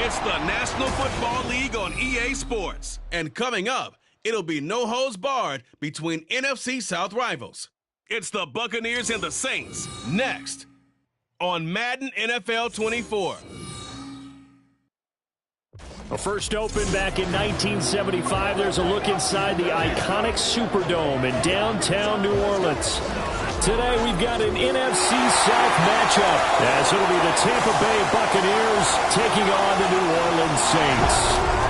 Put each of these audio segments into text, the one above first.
It's the National Football League on EA Sports. And coming up, it'll be no holds barred between NFC South rivals. It's the Buccaneers and the Saints next on Madden NFL 24. Well, first opened back in 1975, there's a look inside the iconic Superdome in downtown New Orleans. Today we've got an NFC South matchup, as it'll be the Tampa Bay Buccaneers taking on the New Orleans Saints.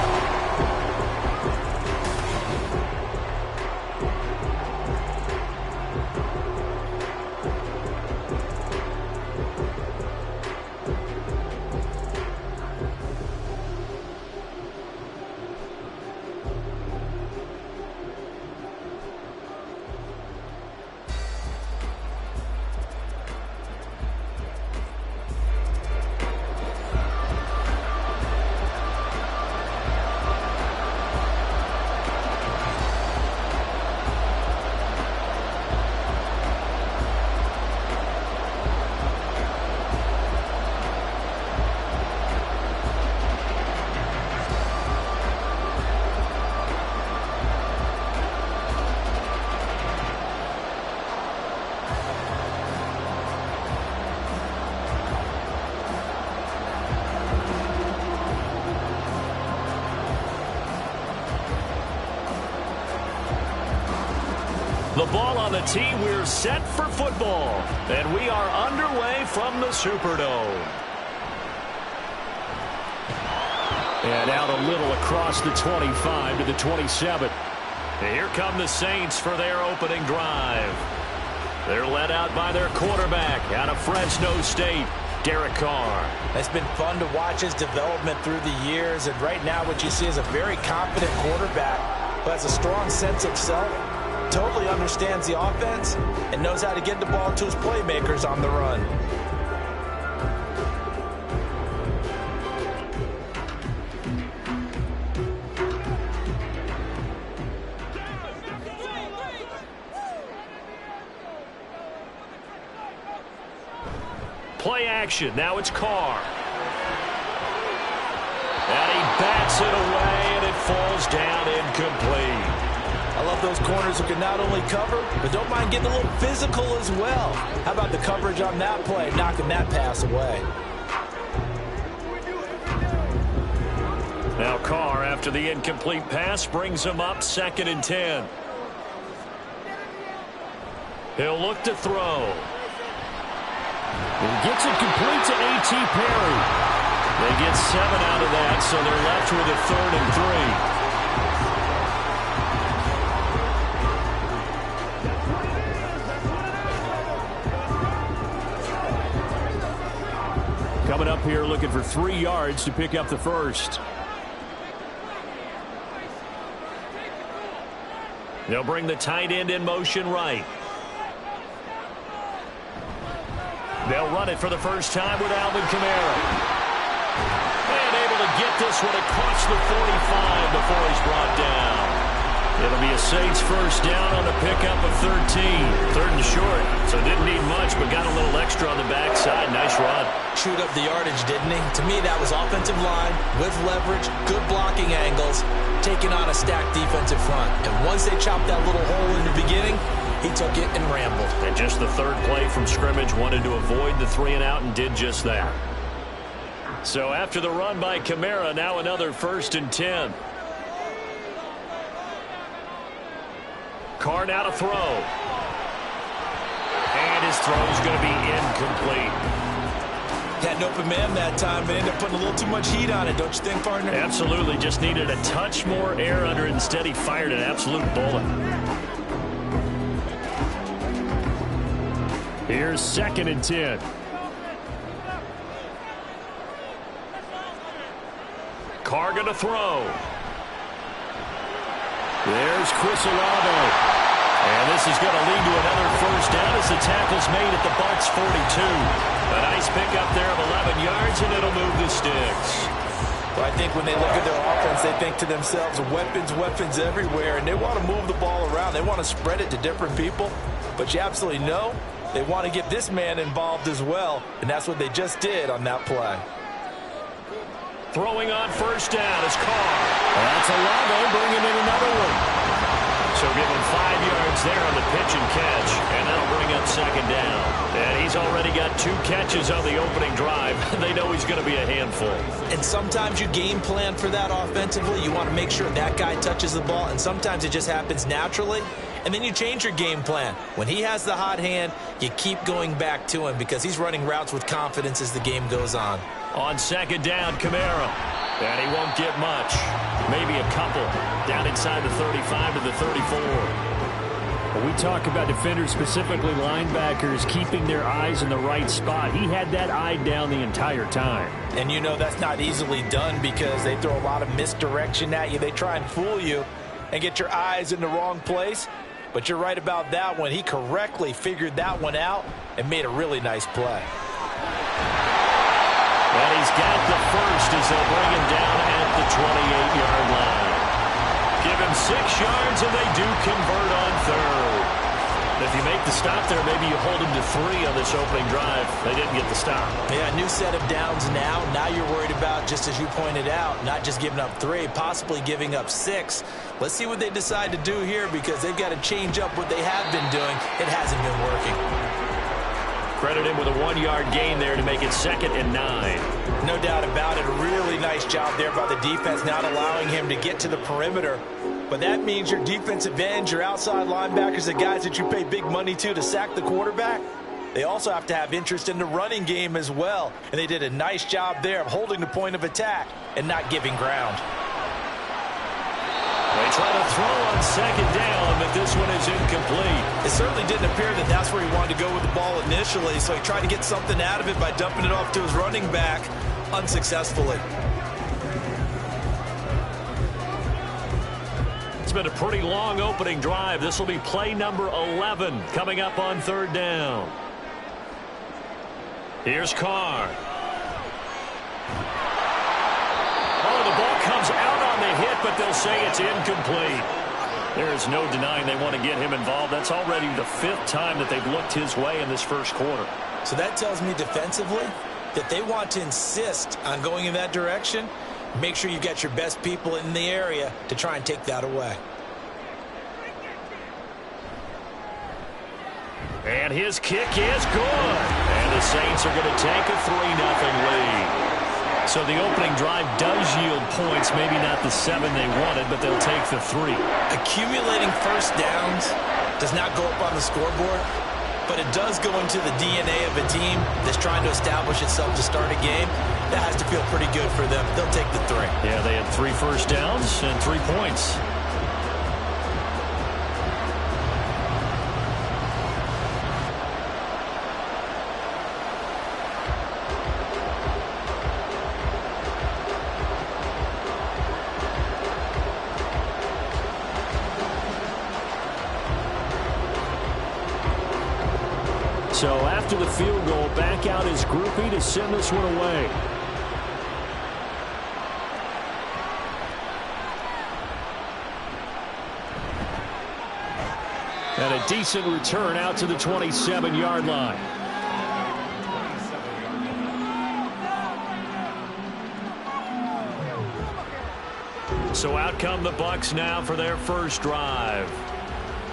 The ball on the tee, we're set for football. And we are underway from the Superdome. And out a little across the 25 to the 27. And here come the Saints for their opening drive. They're led out by their quarterback out of Fresno State, Derek Carr. It's been fun to watch his development through the years. And right now what you see is a very confident quarterback who has a strong sense of self. Totally understands the offense and knows how to get the ball to his playmakers on the run. Play action. Now it's Carr. And he bats it away, and it falls down incomplete. I love those corners who can not only cover, but don't mind getting a little physical as well. How about the coverage on that play, knocking that pass away? Now Carr, after the incomplete pass, brings him up 2nd and 10. He'll look to throw. He gets it complete to A.T. Perry. They get 7 out of that, so they're left with a 3rd and 3. Coming up here looking for 3 yards to pick up the first. They'll bring the tight end in motion right. They'll run it for the first time with Alvin Kamara. And able to get this one across the 45 before he's brought down. It'll be a Saints first down on the pickup of 13. 3rd and short, so didn't need much, but got a little extra on the backside. Nice run. Chewed up the yardage, didn't he? To me, that was offensive line with leverage, good blocking angles, taking on a stacked defensive front. And once they chopped that little hole in the beginning, he took it and rambled. And just the 3rd play from scrimmage, wanted to avoid the 3 and out and did just that. So after the run by Kamara, now another 1st and 10. Carr now to throw. And his throw is going to be incomplete. Had an open man that time, but ended up putting a little too much heat on it, don't you think, partner? Absolutely. Just needed a touch more air under it. Instead, he fired an absolute bullet. Here's 2nd and 10. Carr going to throw. There's Chris Olave. And this is going to lead to another first down as the tackle's made at the Bucs 42. A nice pickup there of 11 yards, and it'll move the sticks. Well, I think when they look at their offense, they think to themselves, weapons, weapons everywhere, and they want to move the ball around. They want to spread it to different people, but you absolutely know they want to get this man involved as well, and that's what they just did on that play. Throwing on first down is Carr. That's a level, bringing in another one. So give him 5 yards there on the pitch and catch, and that'll bring up second down. And he's already got 2 catches on the opening drive. They know he's going to be a handful. And sometimes you game plan for that offensively. You want to make sure that guy touches the ball, and sometimes it just happens naturally. And then you change your game plan. When he has the hot hand, you keep going back to him because he's running routes with confidence as the game goes on. On second down, Kamara. And he won't get much. Maybe a couple. Down inside the 35 to the 34. When we talk about defenders, specifically linebackers, keeping their eyes in the right spot, he had that eye down the entire time. And you know that's not easily done because they throw a lot of misdirection at you. They try and fool you and get your eyes in the wrong place. But you're right about that one. He correctly figured that one out and made a really nice play. And he's got the first as they'll bring him down at the 28-yard line. Give him 6 yards, and they do convert on third. If you make the stop there, maybe you hold him to 3 on this opening drive. They didn't get the stop. Yeah, new set of downs now. Now you're worried about, just as you pointed out, not just giving up 3, possibly giving up 6. Let's see what they decide to do here because they've got to change up what they have been doing. It hasn't been working. Credit him with a 1-yard gain there to make it 2nd and 9. No doubt about it. A really nice job there by the defense, not allowing him to get to the perimeter. But that means your defensive ends, your outside linebackers, the guys that you pay big money to sack the quarterback, they also have to have interest in the running game as well. And they did a nice job there of holding the point of attack and not giving ground. They try to throw on second down, but this one is incomplete. It certainly didn't appear that that's where he wanted to go with the ball initially, so he tried to get something out of it by dumping it off to his running back unsuccessfully. It's been a pretty long opening drive. This will be play number 11 coming up on third down. Here's Carr. Oh, the ball comes out on the hit, but they'll say it's incomplete. There is no denying they want to get him involved. That's already the 5th time that they've looked his way in this first quarter. So that tells me defensively that they want to insist on going in that direction. Make sure you get your best people in the area to try and take that away. And his kick is good. And the Saints are going to take a 3-0 lead. So the opening drive does yield points, maybe not the 7 they wanted, but they'll take the 3. Accumulating first downs does not go up on the scoreboard, but it does go into the DNA of a team that's trying to establish itself to start a game. That has to feel pretty good for them. They'll take the 3. Yeah, they had 3 first downs and 3 points. So after the field goal, back out is Groupie to send this one away. And a decent return out to the 27-yard line. So out come the Bucs now for their first drive.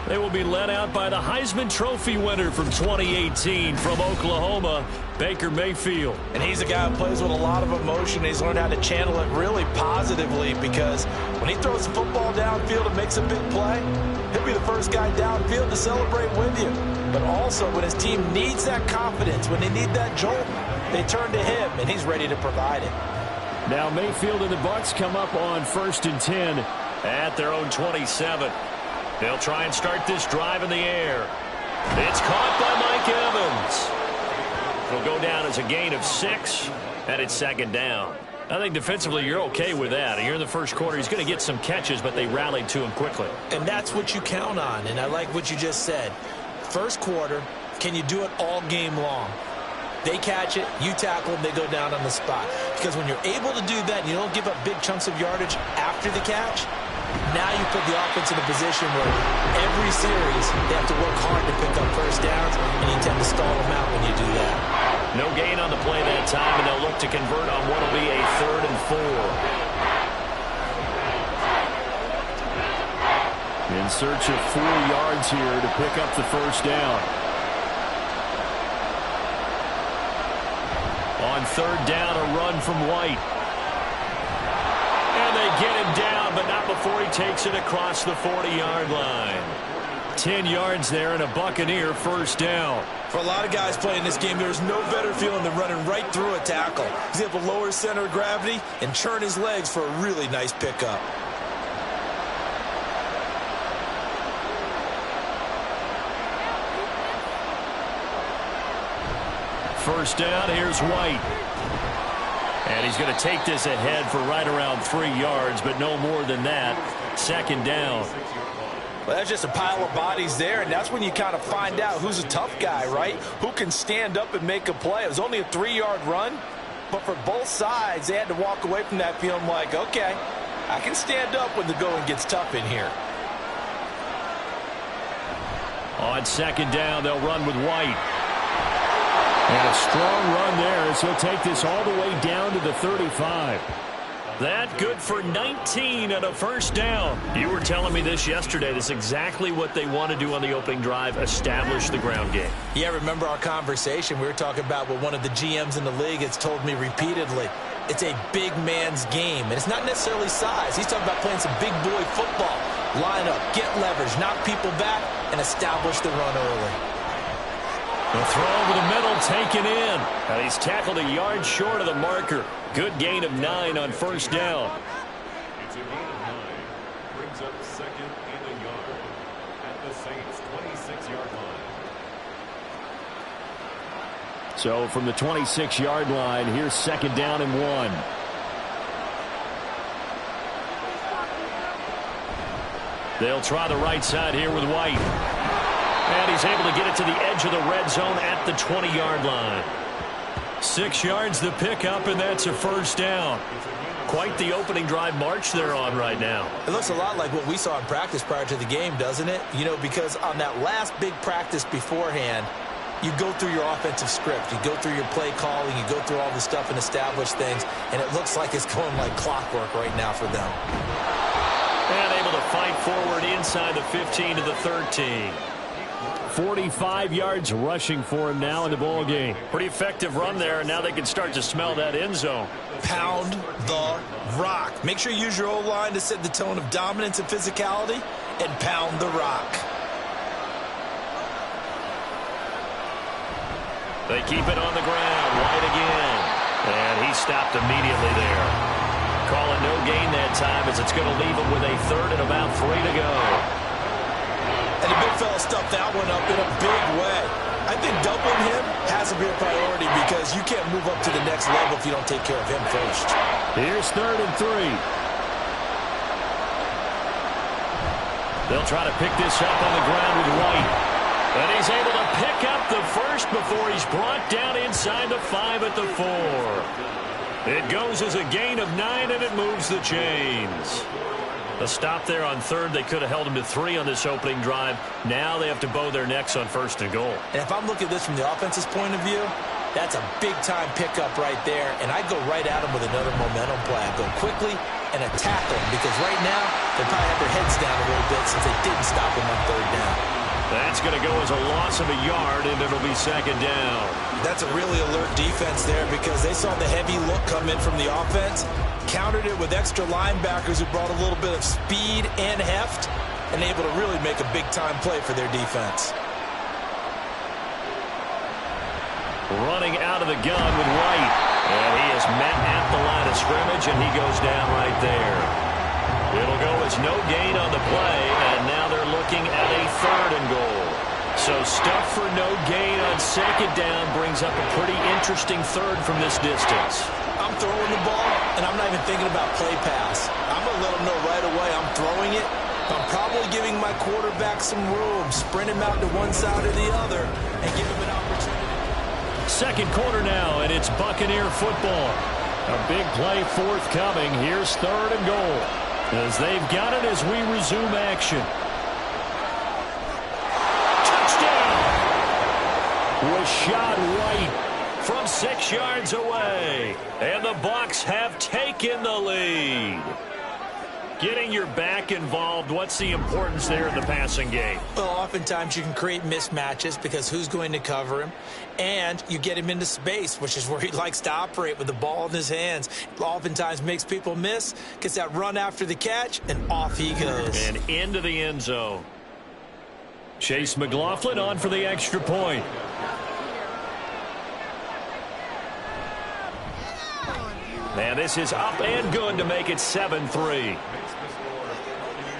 They will be led out by the Heisman Trophy winner from 2018 from Oklahoma, Baker Mayfield. And he's a guy who plays with a lot of emotion. He's learned how to channel it really positively because when he throws the football downfield and makes a big play, he'll be the first guy downfield to celebrate with you. But also when his team needs that confidence, when they need that jolt, they turn to him, and he's ready to provide it. Now Mayfield and the Bucs come up on 1st and 10 at their own 27. They'll try and start this drive in the air. It's caught by Mike Evans. It'll go down as a gain of 6, and it's 2nd down. I think defensively you're okay with that. Here in the first quarter, he's going to get some catches, but they rallied to him quickly. And that's what you count on, and I like what you just said. First quarter, can you do it all game long? They catch it, you tackle them, they go down on the spot. Because when you're able to do that and you don't give up big chunks of yardage after the catch, now you put the offense in a position where every series they have to work hard to pick up first downs, and you tend to stall them out when you do that. No gain on the play that time, and they'll look to convert on what will be a 3rd and 4. In search of 4 yards here to pick up the first down. On 3rd down, a run from White. And they get him down, but not before he takes it across the 40-yard line. 10 yards there and a Buccaneer first down. For a lot of guys playing this game, there's no better feeling than running right through a tackle. He's able to lower his center of gravity and churn his legs for a really nice pickup. First down, here's White. And he's going to take this ahead for right around 3 yards, but no more than that. 2nd down. Well, that's just a pile of bodies there, and that's when you kind of find out who's a tough guy, right? Who can stand up and make a play. It was only a 3-yard run, but for both sides, they had to walk away from that feeling like, okay, I can stand up when the going gets tough in here. On 2nd down, they'll run with White. And a strong run there as he'll take this all the way down to the 35. That good for 19 and a first down. You were telling me this yesterday. This is exactly what they want to do on the opening drive, establish the ground game. Yeah, remember our conversation? We were talking about what one of the GMs in the league has told me repeatedly. It's a big man's game, and it's not necessarily size. He's talking about playing some big boy football. Line up, get leverage, knock people back, and establish the run early. The throw over the middle, taken in. And he's tackled a yard short of the marker. Good gain of 9 on first down. It's a gain of 9. Brings up 2nd and a yard at the Saints' 26-yard line. So from the 26-yard line, here's 2nd down and 1. They'll try the right side here with White. And he's able to get it to the edge of the red zone at the 20-yard line. 6 yards the pickup, and that's a first down. Quite the opening drive march they're on right now. It looks a lot like what we saw in practice prior to the game, doesn't it? You know, because on that last big practice beforehand, you go through your offensive script. You go through your play calling. You go through all the stuff and establish things. And it looks like it's going like clockwork right now for them. And able to fight forward inside the 15 to the 13. 45 yards rushing for him now in the ball game. Pretty effective run there, and now they can start to smell that end zone. Pound the rock. Make sure you use your O-line to set the tone of dominance and physicality, and pound the rock. They keep it on the ground. White again. And he stopped immediately there. Call it no gain that time as it's going to leave him with a 3rd and about 3 to go. And the big fella stuffed that one up in a big way. I think doubling him has to be a priority because you can't move up to the next level if you don't take care of him first. Here's 3rd and 3. They'll try to pick this up on the ground with White. And he's able to pick up the first before he's brought down inside the 5 at the 4. It goes as a gain of 9, and it moves the chains. A stop there on 3rd. They could have held him to 3 on this opening drive. Now they have to bow their necks on 1st and goal. And if I'm looking at this from the offense's point of view, that's a big-time pickup right there. And I'd go right at him with another momentum play. I'd go quickly and attack him because right now they probably have their heads down a little bit since they didn't stop him on 3rd down. That's going to go as a loss of a yard, and it'll be 2nd down. That's a really alert defense there because they saw the heavy look come in from the offense, countered it with extra linebackers who brought a little bit of speed and heft, and able to really make a big-time play for their defense. Running out of the gun with White. And he is met at the line of scrimmage, and he goes down right there. It'll go as no gain on the play, and now they're looking at a 3rd and goal. So stuff for no gain on 2nd down brings up a pretty interesting 3rd from this distance. I'm throwing the ball, and I'm not even thinking about play pass. I'm going to let them know right away I'm throwing it. I'm probably giving my quarterback some room, sprint him out to one side or the other, and give him an opportunity. 2nd quarter now, and it's Buccaneer football. A big play forthcoming. Here's 3rd and goal, as they've got it as we resume action. Touchdown! Rashad White from 6 yards away. And the Bucs have taken the lead. Getting your back involved, what's the importance there in the passing game? Well, oftentimes you can create mismatches because who's going to cover him? And you get him into space, which is where he likes to operate with the ball in his hands. Oftentimes makes people miss, gets that run after the catch, and off he goes. And into the end zone. Chase McLaughlin on for the extra point. And this is up and good to make it 7-3.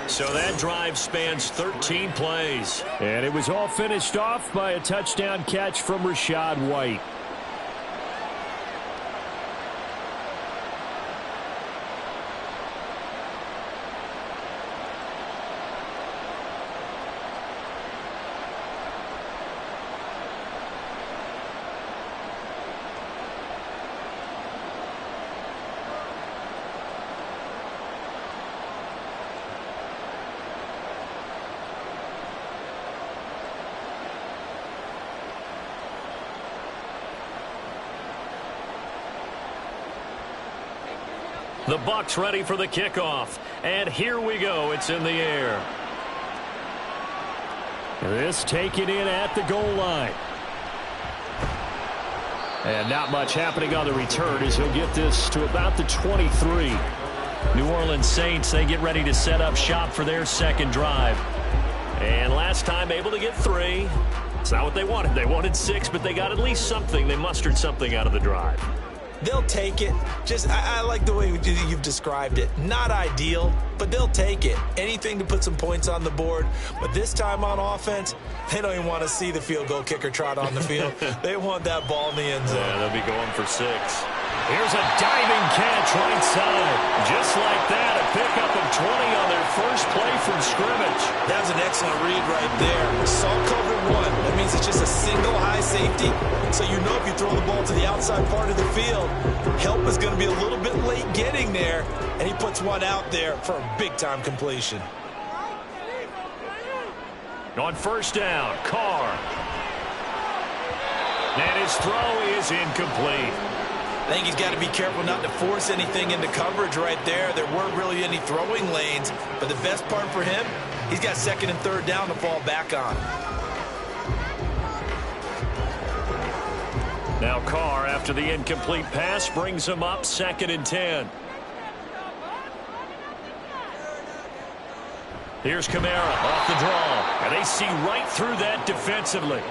So that drive spans 13 plays. And it was all finished off by a touchdown catch from Rachaad White. The Bucs ready for the kickoff. And here we go. It's in the air. This taken in at the goal line. And not much happening on the return as he'll get this to about the 23. New Orleans Saints, they get ready to set up shop for their second drive. And last time able to get 3. It's not what they wanted. They wanted 6, but they got at least something. They mustered something out of the drive. They'll take it. I like the way you've described it. Not ideal, but they'll take it. Anything to put some points on the board. But this time on offense, they don't even want to see the field goal kicker trot on the field. They want that ball in the end zone. Yeah, they'll be going for 6. Here's a diving catch right side. Just like that, a pickup of 20 on their first play from scrimmage. That was an excellent read right there. Saw cover 1. That means it's just a single high safety. So you know if you throw the ball to the outside part of the field, help is going to be a little bit late getting there. And he puts one out there for a big-time completion. On first down, Carr. And his throw is incomplete. I think he's got to be careful not to force anything into coverage right there. There weren't really any throwing lanes, but the best part for him, he's got second and third down to fall back on. Now Carr, after the incomplete pass, brings him up 2nd and 10. Here's Kamara off the draw, and they see right through that defensively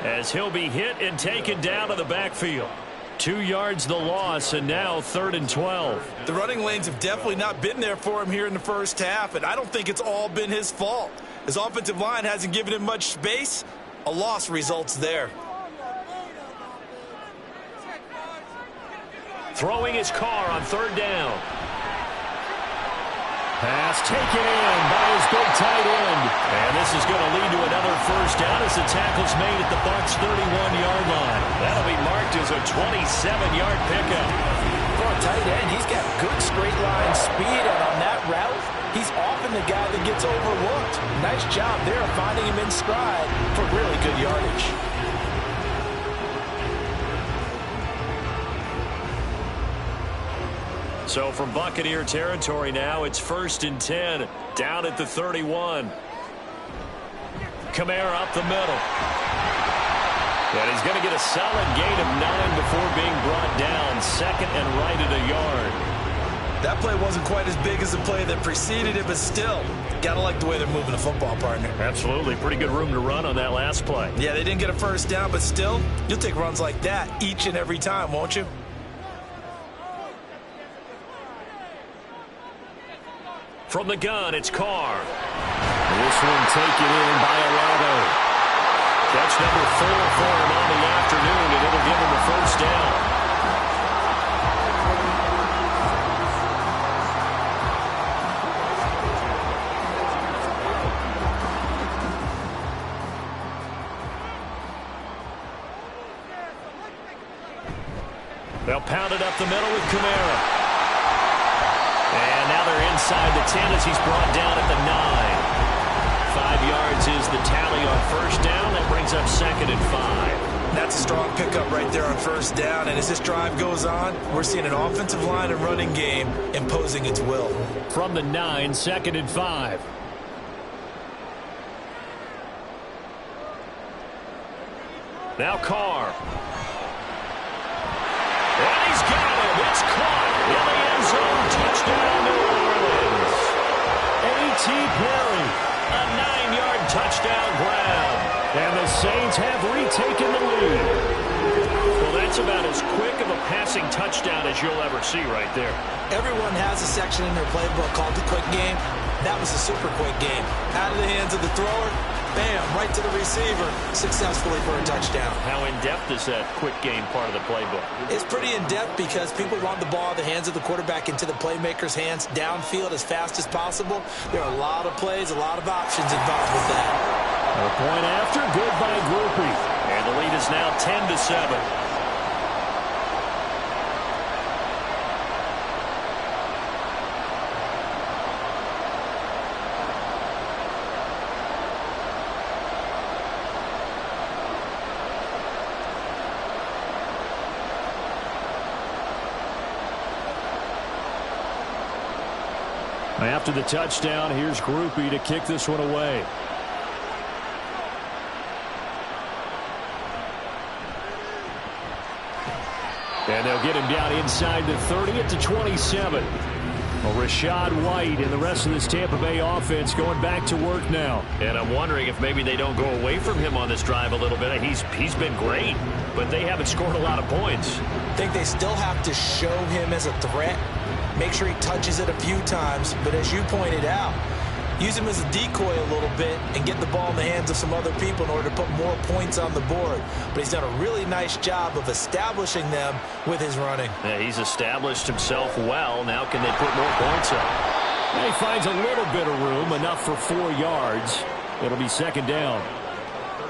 as he'll be hit and taken down to the backfield. 2 yards the loss, and now 3rd and 12. The running lanes have definitely not been there for him here in the first half, and I don't think it's all been his fault. His offensive line hasn't given him much space. A loss results there. Throwing his Carr on 3rd down. Pass taken in by his big tight end. And this is going to lead to another first down as the tackle's made at the Bucs' 31-yard line. That'll be marked as a 27-yard pickup. For a tight end, he's got good straight line speed, and on that route, he's often the guy that gets overlooked. Nice job there of finding him in stride for really good yardage. So from Buccaneer territory now, it's 1st and 10, down at the 31. Kamara up the middle. And he's going to get a solid gain of 9 before being brought down, 2nd and right at a yard. That play wasn't quite as big as the play that preceded it, but still, gotta like the way they're moving the football, partner. Absolutely. Pretty good room to run on that last play. Yeah, they didn't get a first down, but still, you'll take runs like that each and every time, won't you? From the gun, it's Carr. This one taken in by Arado. That's number 4 for him on the afternoon, and it'll give him the first down. They'll pound it up the middle with Kamara. And now they're inside the 10 as he's brought down at the 9. 5 yards is the tally on first down. That brings up 2nd and 5. That's a strong pickup right there on first down. And as this drive goes on, we're seeing an offensive line and running game imposing its will. From the 9, 2nd and 5. Now Carr. And he's got it. It's caught in the end zone. Touchdown, New Orleans. A.T. Perry, a 9-yard touchdown grab. And the Saints have retaken the lead. Well, that's about as quick of a passing touchdown as you'll ever see right there. Everyone has a section in their playbook called the quick game. That was a super quick game. Out of the hands of the thrower, bam, right to the receiver, successfully for a touchdown. How in-depth is that quick game part of the playbook? It's pretty in-depth because people want the ball in the hands of the quarterback into the playmaker's hands downfield as fast as possible. There are a lot of plays, a lot of options involved with that. A point after, good by Groupie. And the lead is now 10-7. After the touchdown, here's Groupie to kick this one away. And they'll get him down inside the 30 at the 27. Well, Rachaad White and the rest of this Tampa Bay offense going back to work now. And I'm wondering if maybe they don't go away from him on this drive a little bit. He's been great, but they haven't scored a lot of points. I think they still have to show him as a threat. Make sure he touches it a few times, but as you pointed out, use him as a decoy a little bit and get the ball in the hands of some other people in order to put more points on the board. But he's done a really nice job of establishing them with his running. Yeah, he's established himself well. Now can they put more points up? And he finds a little bit of room, enough for 4 yards. It'll be 2nd down.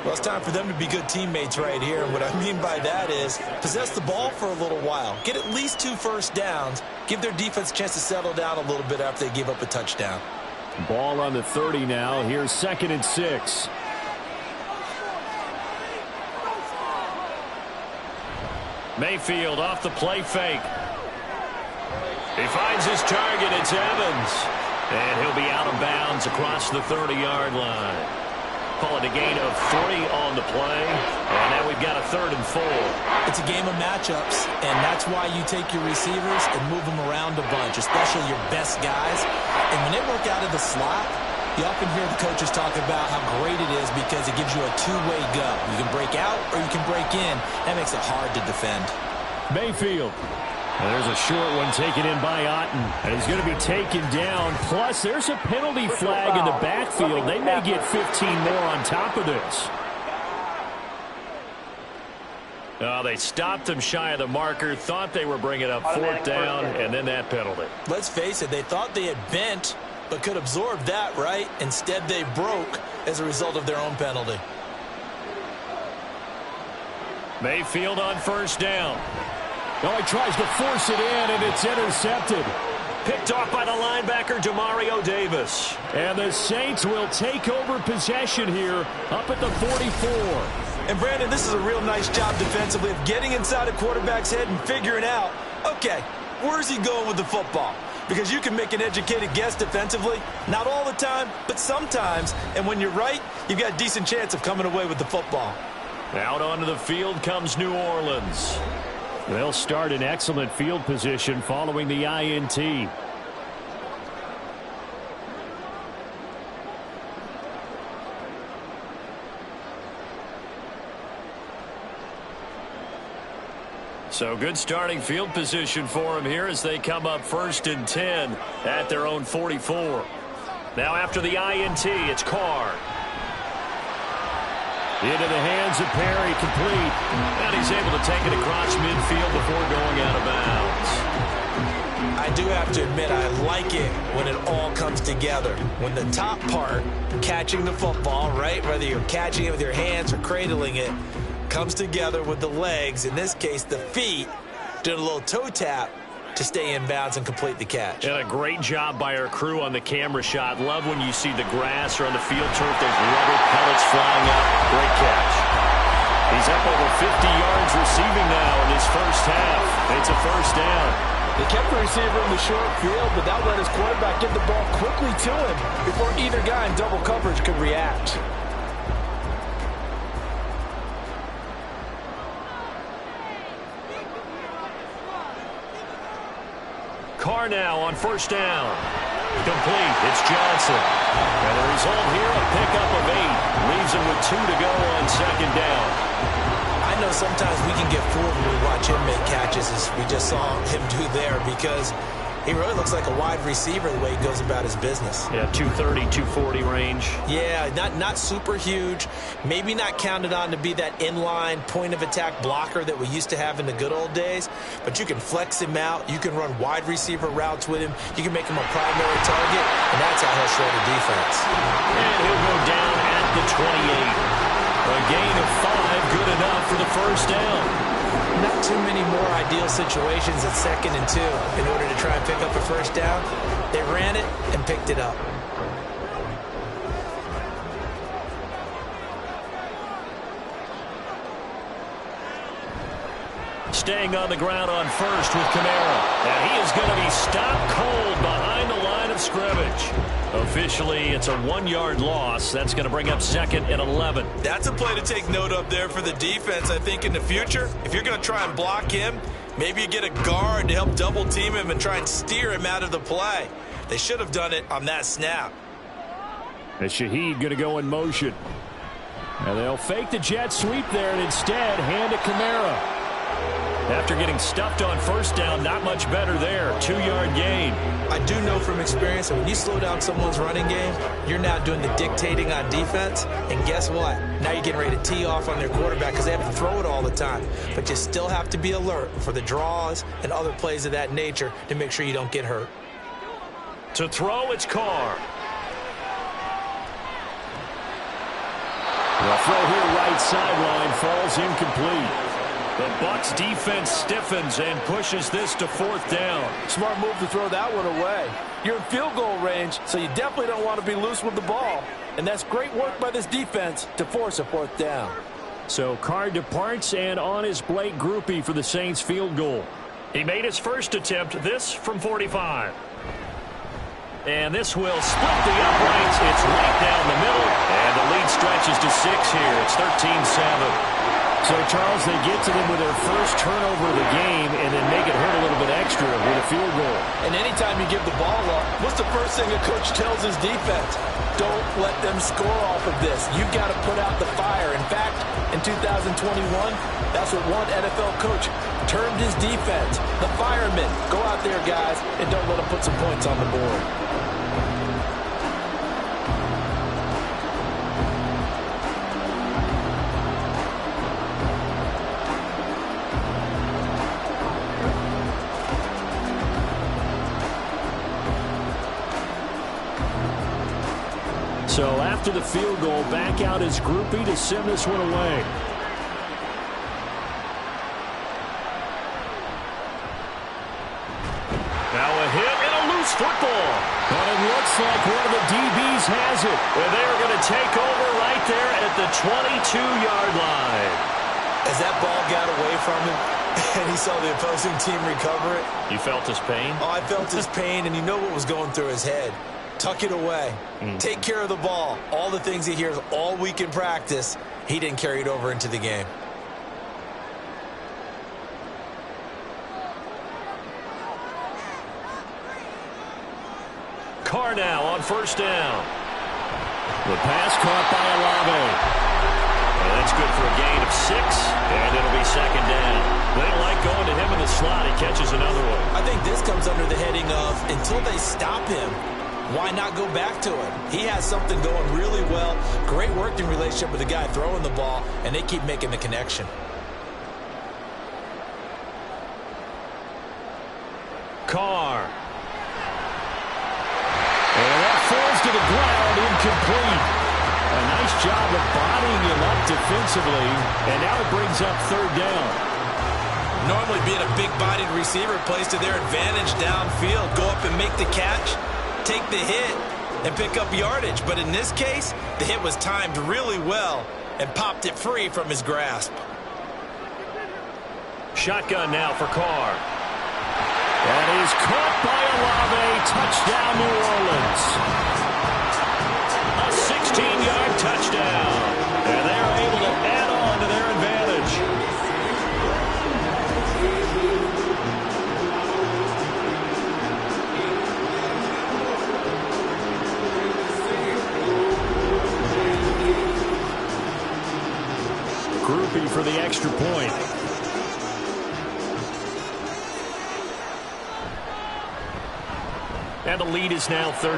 Well, it's time for them to be good teammates right here. And what I mean by that is possess the ball for a little while. Get at least 2 first downs. Give their defense a chance to settle down a little bit after they give up a touchdown. Ball on the 30 now. Here's 2nd and 6. Mayfield off the play fake. He finds his target. It's Evans. And he'll be out of bounds across the 30-yard line. Call it a gain of 3 on the play. And now we've got a 3rd and 4. It's a game of matchups, and that's why you take your receivers and move them around a bunch, especially your best guys. And when they work out of the slot, you often hear the coaches talk about how great it is because it gives you a two-way go. You can break out or you can break in. That makes it hard to defend. Mayfield. And there's a short one taken in by Otten. And he's going to be taken down. Plus, there's a penalty flag in the backfield. They may get 15 more on top of this. They stopped him shy of the marker, thought they were bringing up 4th down, and then that penalty. Let's face it, they thought they had bent, but could absorb that, right? Instead, they broke as a result of their own penalty. Mayfield on 1st down. Oh, he tries to force it in, and it's intercepted. Picked off by the linebacker, Demario Davis. And the Saints will take over possession here up at the 44. And, Brandon, this is a real nice job defensively of getting inside a quarterback's head and figuring out, okay, where's he going with the football? Because you can make an educated guess defensively. Not all the time, but sometimes. And when you're right, you've got a decent chance of coming away with the football. Out onto the field comes New Orleans. They'll start in excellent field position following the INT. So good starting field position for them here as they come up 1st and 10 at their own 44. Now after the INT, it's Carr. Into the hands of Perry, complete. And he's able to take it across midfield before going out of bounds. I do have to admit, I like it when it all comes together. When the top part, catching the football, right, whether you're catching it with your hands or cradling it, comes together with the legs, in this case the feet, doing a little toe tap to stay in bounds and complete the catch. And a great job by our crew on the camera shot. Love when you see the grass or on the field turf, those rubber pellets flying up. Great catch. He's He's up over 50 yards receiving now in his first half. It's a first down. They kept the receiver in the short field, but that let his quarterback get the ball quickly to him before either guy in double coverage could react. Carr now on first down. Complete. It's Johnson. And the result here, a pickup of 8. Leaves him with 2 to go on second down. I know sometimes we can get fooled when we watch him make catches, as we just saw him do there, because he really looks like a wide receiver the way he goes about his business. Yeah, 230, 240 range. Yeah, not super huge. Maybe not counted on to be that inline point-of-attack blocker that we used to have in the good old days, but you can flex him out. You can run wide receiver routes with him. You can make him a primary target, and that's how he'll show the defense. And he'll go down at the 28. A gain of 5, good enough for the first down. Not too many more ideal situations at 2nd and 2 in order to try and pick up a first down. They ran it and picked it up. Staying on the ground on first with Kamara. And he is going to be stopped cold behind the line of scrimmage. Officially, it's a 1-yard loss. That's going to bring up 2nd and 11. That's a play to take note of there for the defense, I think, in the future. If you're going to try and block him, maybe you get a guard to help double-team him and try and steer him out of the play. They should have done it on that snap. And Shaheed going to go in motion. And they'll fake the jet sweep there and instead hand it Kamara. After getting stuffed on first down, not much better there. 2-yard gain. I do know from experience that when you slow down someone's running game, you're now doing the dictating on defense. And guess what? Now you're getting ready to tee off on their quarterback because they have to throw it all the time. But you still have to be alert for the draws and other plays of that nature to make sure you don't get hurt. To throw, it's Carr. The throw here right sideline falls incomplete. The Bucs defense stiffens and pushes this to 4th down. Smart move to throw that one away. You're in field goal range, so you definitely don't want to be loose with the ball. And that's great work by this defense to force a 4th down. So Carr departs and on his Blake Groupie for the Saints field goal. He made his first attempt, this from 45. And this will split the uprights. It's right down the middle. And the lead stretches to 6 here. It's 13-7. So, Charles, they get to them with their first turnover of the game and then make it hurt a little bit extra with a field goal. And anytime you give the ball up, what's the first thing a coach tells his defense? Don't let them score off of this. You've got to put out the fire. In fact, in 2021, that's what one NFL coach termed his defense. The firemen. Go out there, guys, and don't let them put some points on the board. So after the field goal, back out his groupie to send this one away. Now a hit and a loose football. But it looks like one of the DBs has it. And they are going to take over right there at the 22-yard line. As that ball got away from him and he saw the opposing team recover it. You felt his pain? Oh, I felt his pain, and you know what was going through his head. Tuck it away. Take care of the ball. All the things he hears all week in practice, he didn't carry it over into the game. Carr now on first down. The pass caught by Olave. And that's good for a gain of 6, and it'll be 2nd down. They like going to him in the slot. He catches another one. I think this comes under the heading of until they stop him, why not go back to it? He has something going really well. Great working relationship with the guy throwing the ball, and they keep making the connection. Carr. And that falls to the ground, incomplete. A nice job of bodying him up defensively, and now it brings up 3rd down. Normally being a big-bodied receiver plays to their advantage downfield. Go up and make the catch, take the hit, and pick up yardage. But in this case, the hit was timed really well and popped it free from his grasp. Shotgun now for Carr. That is caught by Olave. Touchdown, New Orleans. A 16-yard touchdown. And they're able to add on to their advantage. Groupie for the extra point. And the lead is now 13.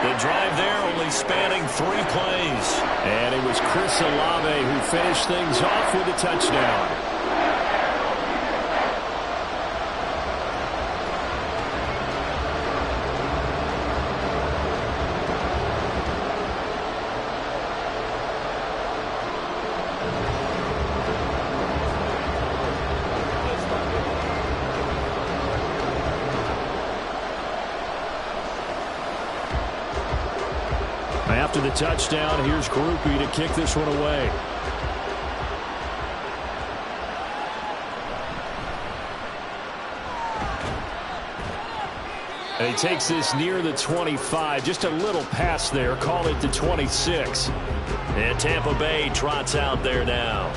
The drive there only spanning 3 plays. And it was Chris Olave who finished things off with a touchdown. After the touchdown, here's Groupie to kick this one away. And he takes this near the 25. Just a little pass there. Call it the 26. And Tampa Bay trots out there now.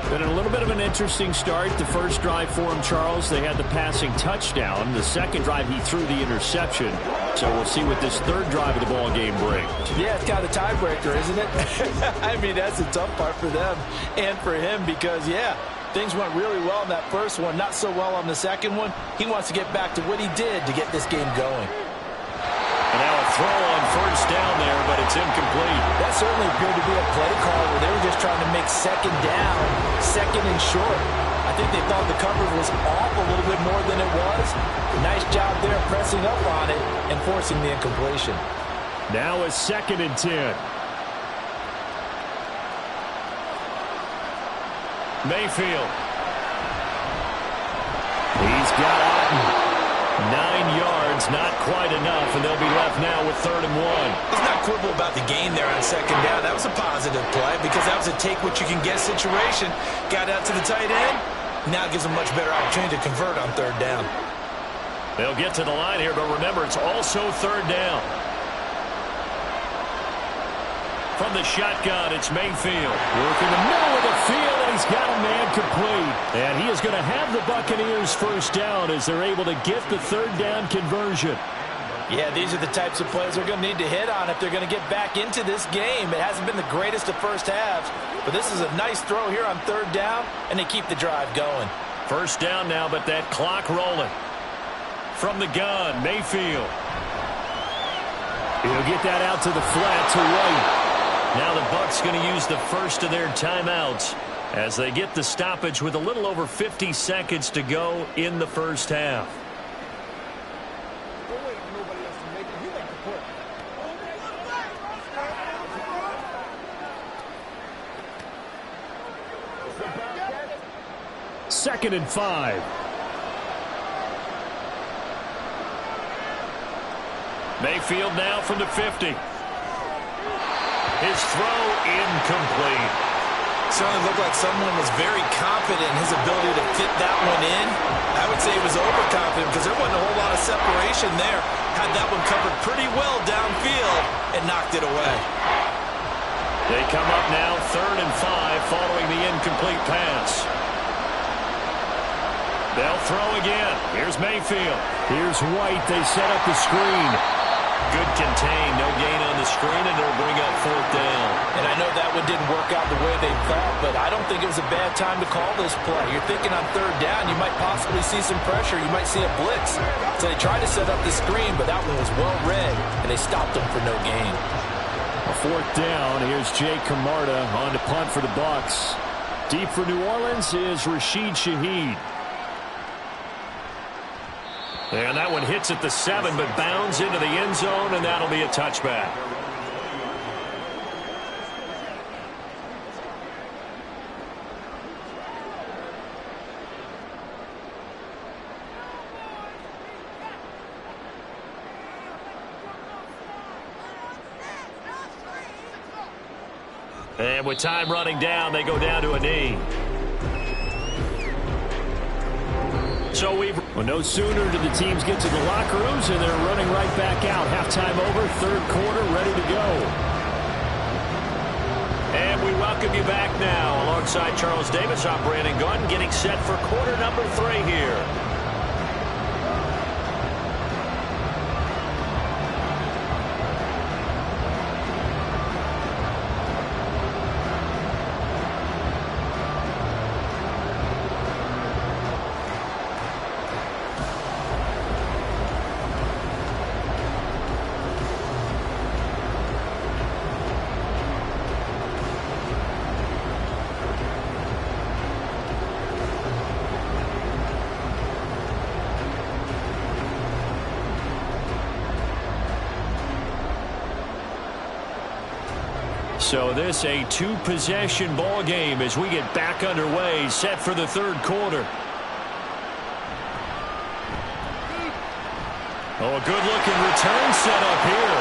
Been a little bit of an interesting start. The first drive for him, Charles, they had the passing touchdown. The second drive, he threw the interception. So we'll see what this third drive of the ball game brings. Yeah, it's kind of a tiebreaker, isn't it? I mean, that's the tough part for them and for him because, yeah, things went really well in that first one, not so well on the second one. He wants to get back to what he did to get this game going. And now a throw on first down there, but it's incomplete. That certainly appeared to be a play call where they were just trying to make second down, second and short. I think they thought the coverage was off a little bit more than it was. Nice job there pressing up on it and forcing the incompletion. Now a 2nd and 10. Mayfield. He's got Otten. 9 yards, not quite enough, and they'll be left now with 3rd and 1. Let's not quibble about the gain there on second down. That was a positive play because that was a take-what-you-can-get situation. Got out to the tight end. Now it gives them a much better opportunity to convert on 3rd down. They'll get to the line here, but remember, it's also 3rd down. From the shotgun, it's Mayfield. Working the middle of the field, and he's got a man complete. And he is going to have the Buccaneers first down as they're able to get the 3rd down conversion. Yeah, these are the types of plays they're going to need to hit on if they're going to get back into this game. It hasn't been the greatest of first halves, but this is a nice throw here on 3rd down, and they keep the drive going. First down now, but that clock rolling. From the gun, Mayfield. He'll get that out to the flat to White. Now the Bucs going to use the first of their timeouts as they get the stoppage with a little over 50 seconds to go in the first half. Second and 5. Mayfield now from the 50. His throw incomplete. Certainly looked like someone was very confident in his ability to fit that one in. I would say he was overconfident because there wasn't a whole lot of separation there. Had that one covered pretty well downfield and knocked it away. They come up now 3rd and 5 following the incomplete pass. They'll throw again. Here's Mayfield. Here's White. They set up the screen. Good contain, no gain on the screen, and it'll bring up 4th down. And I know that one didn't work out the way they thought, but I don't think it was a bad time to call this play. You're thinking on 3rd down, you might possibly see some pressure. You might see a blitz. So they tried to set up the screen, but that one was well read, and they stopped them for no gain. A 4th down. Here's Jake Camarda on to punt for the Bucs. Deep for New Orleans is Rashid Shaheed. And that one hits at the 7, but bounds into the end zone, and that'll be a touchback. And with time running down, they go down to a knee. Well, no sooner do the teams get to the locker rooms and they're running right back out. Halftime over, third quarter, ready to go. And we welcome you back now. Alongside Charles Davis, I'm Brandon Gunn, getting set for quarter number 3 here. So this a two-possession ball game as we get back underway, set for the third quarter. Oh, a good-looking return set up here.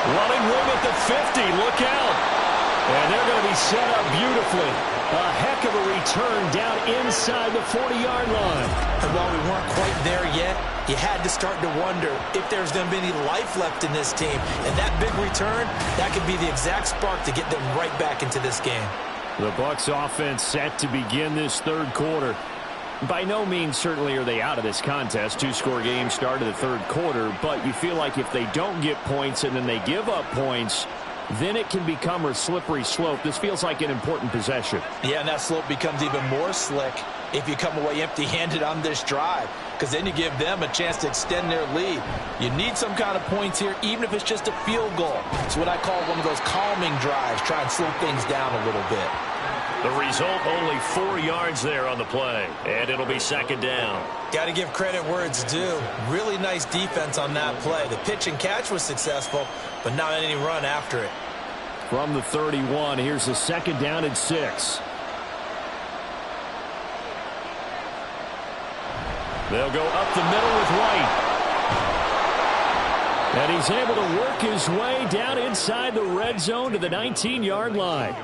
Running room at the 50. Look out. And they're going to be set up beautifully. A heck of a return down inside the 40-yard line. And while we weren't quite there yet, you had to start to wonder if there's going to be any life left in this team. And that big return, that could be the exact spark to get them right back into this game. The Bucs offense set to begin this third quarter. By no means certainly are they out of this contest. Two-score game start of the third quarter, but you feel like if they don't get points and then they give up points, then it can become a slippery slope. This feels like an important possession. Yeah, and that slope becomes even more slick if you come away empty-handed on this drive, because then you give them a chance to extend their lead. You need some kind of points here, even if it's just a field goal. It's what I call one of those calming drives, try and slow things down a little bit. The result, only 4 yards there on the play, and it'll be second down. Got to give credit where it's due. Really nice defense on that play. The pitch and catch was successful, but not any run after it. From the 31, here's a second down and 6. They'll go up the middle with White. And he's able to work his way down inside the red zone to the 19-yard line.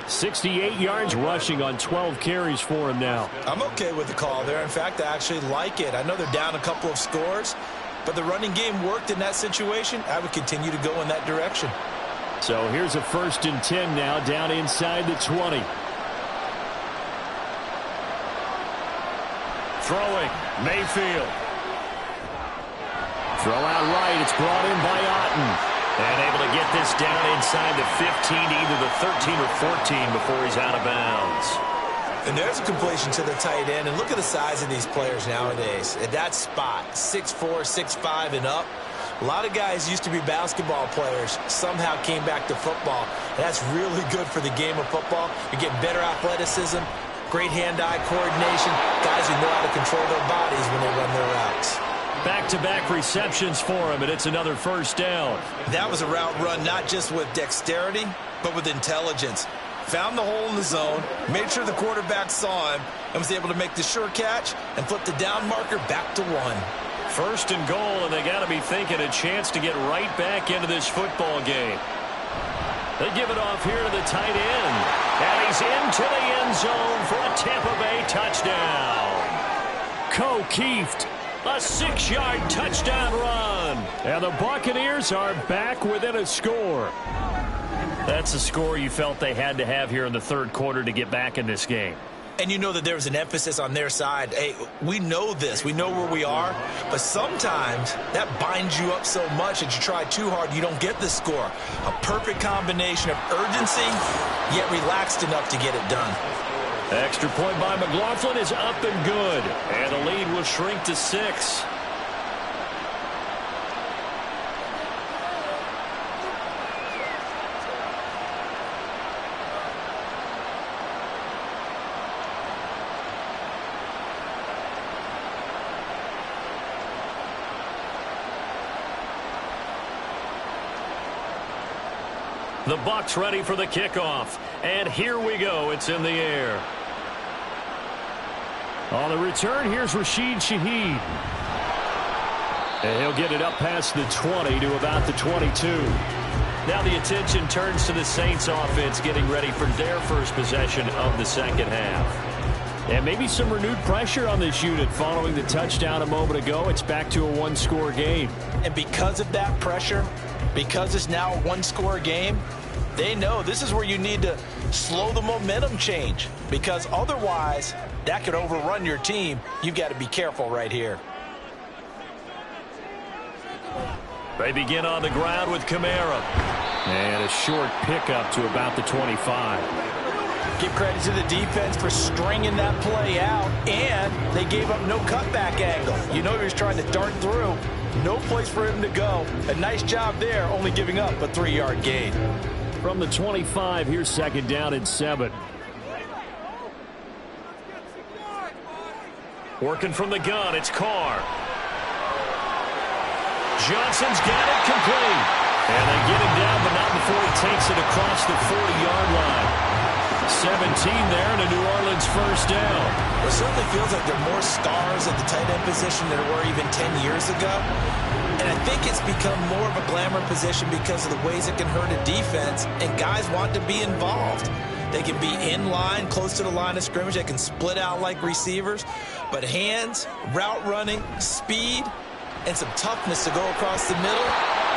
68 yards rushing on 12 carries for him now. I'm okay with the call there. In fact, I actually like it. I know they're down a couple of scores, but the running game worked in that situation. I would continue to go in that direction. So here's a 1st and 10 now down inside the 20. Throwing, Mayfield. Throw out right. It's brought in by Otten. And able to get this down inside the 15, either the 13 or 14 before he's out of bounds. And there's a completion to the tight end. And look at the size of these players nowadays. At that spot, 6'4", 6'5", and up. A lot of guys used to be basketball players, somehow came back to football. And that's really good for the game of football. You get better athleticism, great hand-eye coordination, guys who know how to control their bodies when they run their routes. Back-to-back receptions for him, and it's another first down. That was a route run not just with dexterity, but with intelligence. Found the hole in the zone, made sure the quarterback saw him, and was able to make the sure catch and flip the down marker back to 1. First and goal, and they got to be thinking a chance to get right back into this football game. They give it off here to the tight end. And he's into the end zone for a Tampa Bay touchdown. Keeft. A 6-yard touchdown run. And the Buccaneers are back within a score. That's a score you felt they had to have here in the third quarter to get back in this game. And you know that there was an emphasis on their side. Hey, we know this. We know where we are. But sometimes that binds you up so much that you try too hard, you don't get the score. A perfect combination of urgency, yet relaxed enough to get it done. Extra point by McLaughlin is up and good. And the lead will shrink to 6. The Bucs ready for the kickoff. And here we go. It's in the air. On the return, here's Rashid Shaheed. And he'll get it up past the 20 to about the 22. Now the attention turns to the Saints offense getting ready for their first possession of the second half. And maybe some renewed pressure on this unit following the touchdown a moment ago. It's back to a one-score game. And because of that pressure, because it's now a one-score game, they know this is where you need to slow the momentum change, because otherwise that could overrun your team. You've got to be careful right here. They begin on the ground with Kamara. And a short pickup to about the 25. Give credit to the defense for stringing that play out, and they gave up no cutback angle. You know he was trying to dart through. No place for him to go. A nice job there, only giving up a 3-yard gain. From the 25, here's second down and 7. Working from the gun, it's Carr. Johnson's got it complete. And they get him down, but not before he takes it across the 40-yard line. 17 there and a New Orleans first down. It certainly feels like there are more stars at the tight end position than there were even 10 years ago. And I think it's become more of a glamour position because of the ways it can hurt a defense, and guys want to be involved. They can be in line, close to the line of scrimmage. They can split out like receivers. But hands, route running, speed, and some toughness to go across the middle,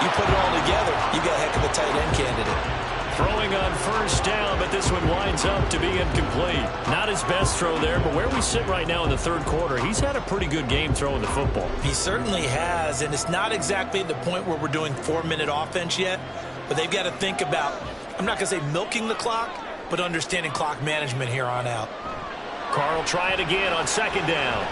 you put it all together, you got a heck of a tight end candidate. Throwing on first down, but this one winds up to be incomplete. Not his best throw there, but where we sit right now in the third quarter, he's had a pretty good game throwing the football. He certainly has, and it's not exactly the point where we're doing 4-minute offense yet, but they've got to think about, I'm not going to say milking the clock, but understanding clock management here on out. Carr will try it again on second down.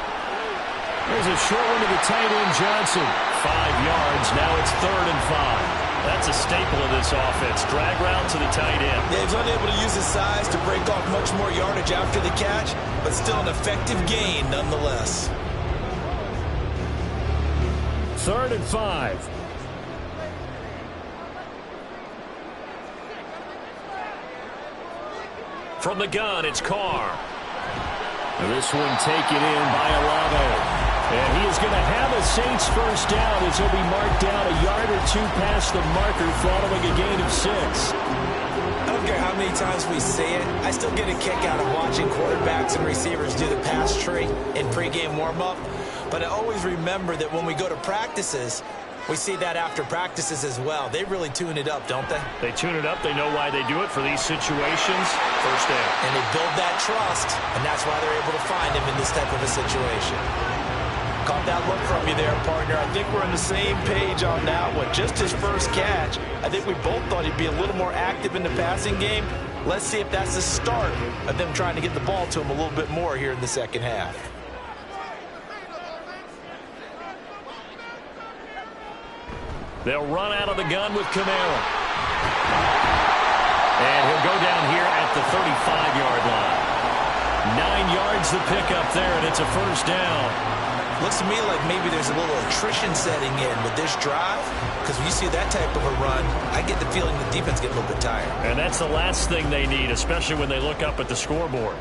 There's a short one to the tight end, Johnson. 5 yards, now it's 3rd and 5. That's a staple of this offense. Drag route to the tight end. Yeah, he's unable to use his size to break off much more yardage after the catch, but still an effective gain nonetheless. 3rd and 5. From the gun, it's Carr. This one taken in by Olave. And he is going to have a Saints first down as he'll be marked down a yard or two past the marker following a gain of 6. I don't care how many times we say it, I still get a kick out of watching quarterbacks and receivers do the pass tree in pregame warm-up. But I always remember that when we go to practices, we see that after practices as well. They really tune it up, don't they? They tune it up. They know why they do it for these situations. First down. And they build that trust, and that's why they're able to find him in this type of a situation. Caught that look from you there, partner. I think we're on the same page on that one. Just his first catch. I think we both thought he'd be a little more active in the passing game. Let's see if that's the start of them trying to get the ball to him a little bit more here in the second half. They'll run out of the gun with Kamara. And he'll go down here at the 35-yard line. 9 yards the pickup there, and it's a first down. Looks to me like maybe there's a little attrition setting in with this drive, because when you see that type of a run, I get the feeling the defense gets a little bit tired. And that's the last thing they need, especially when they look up at the scoreboard.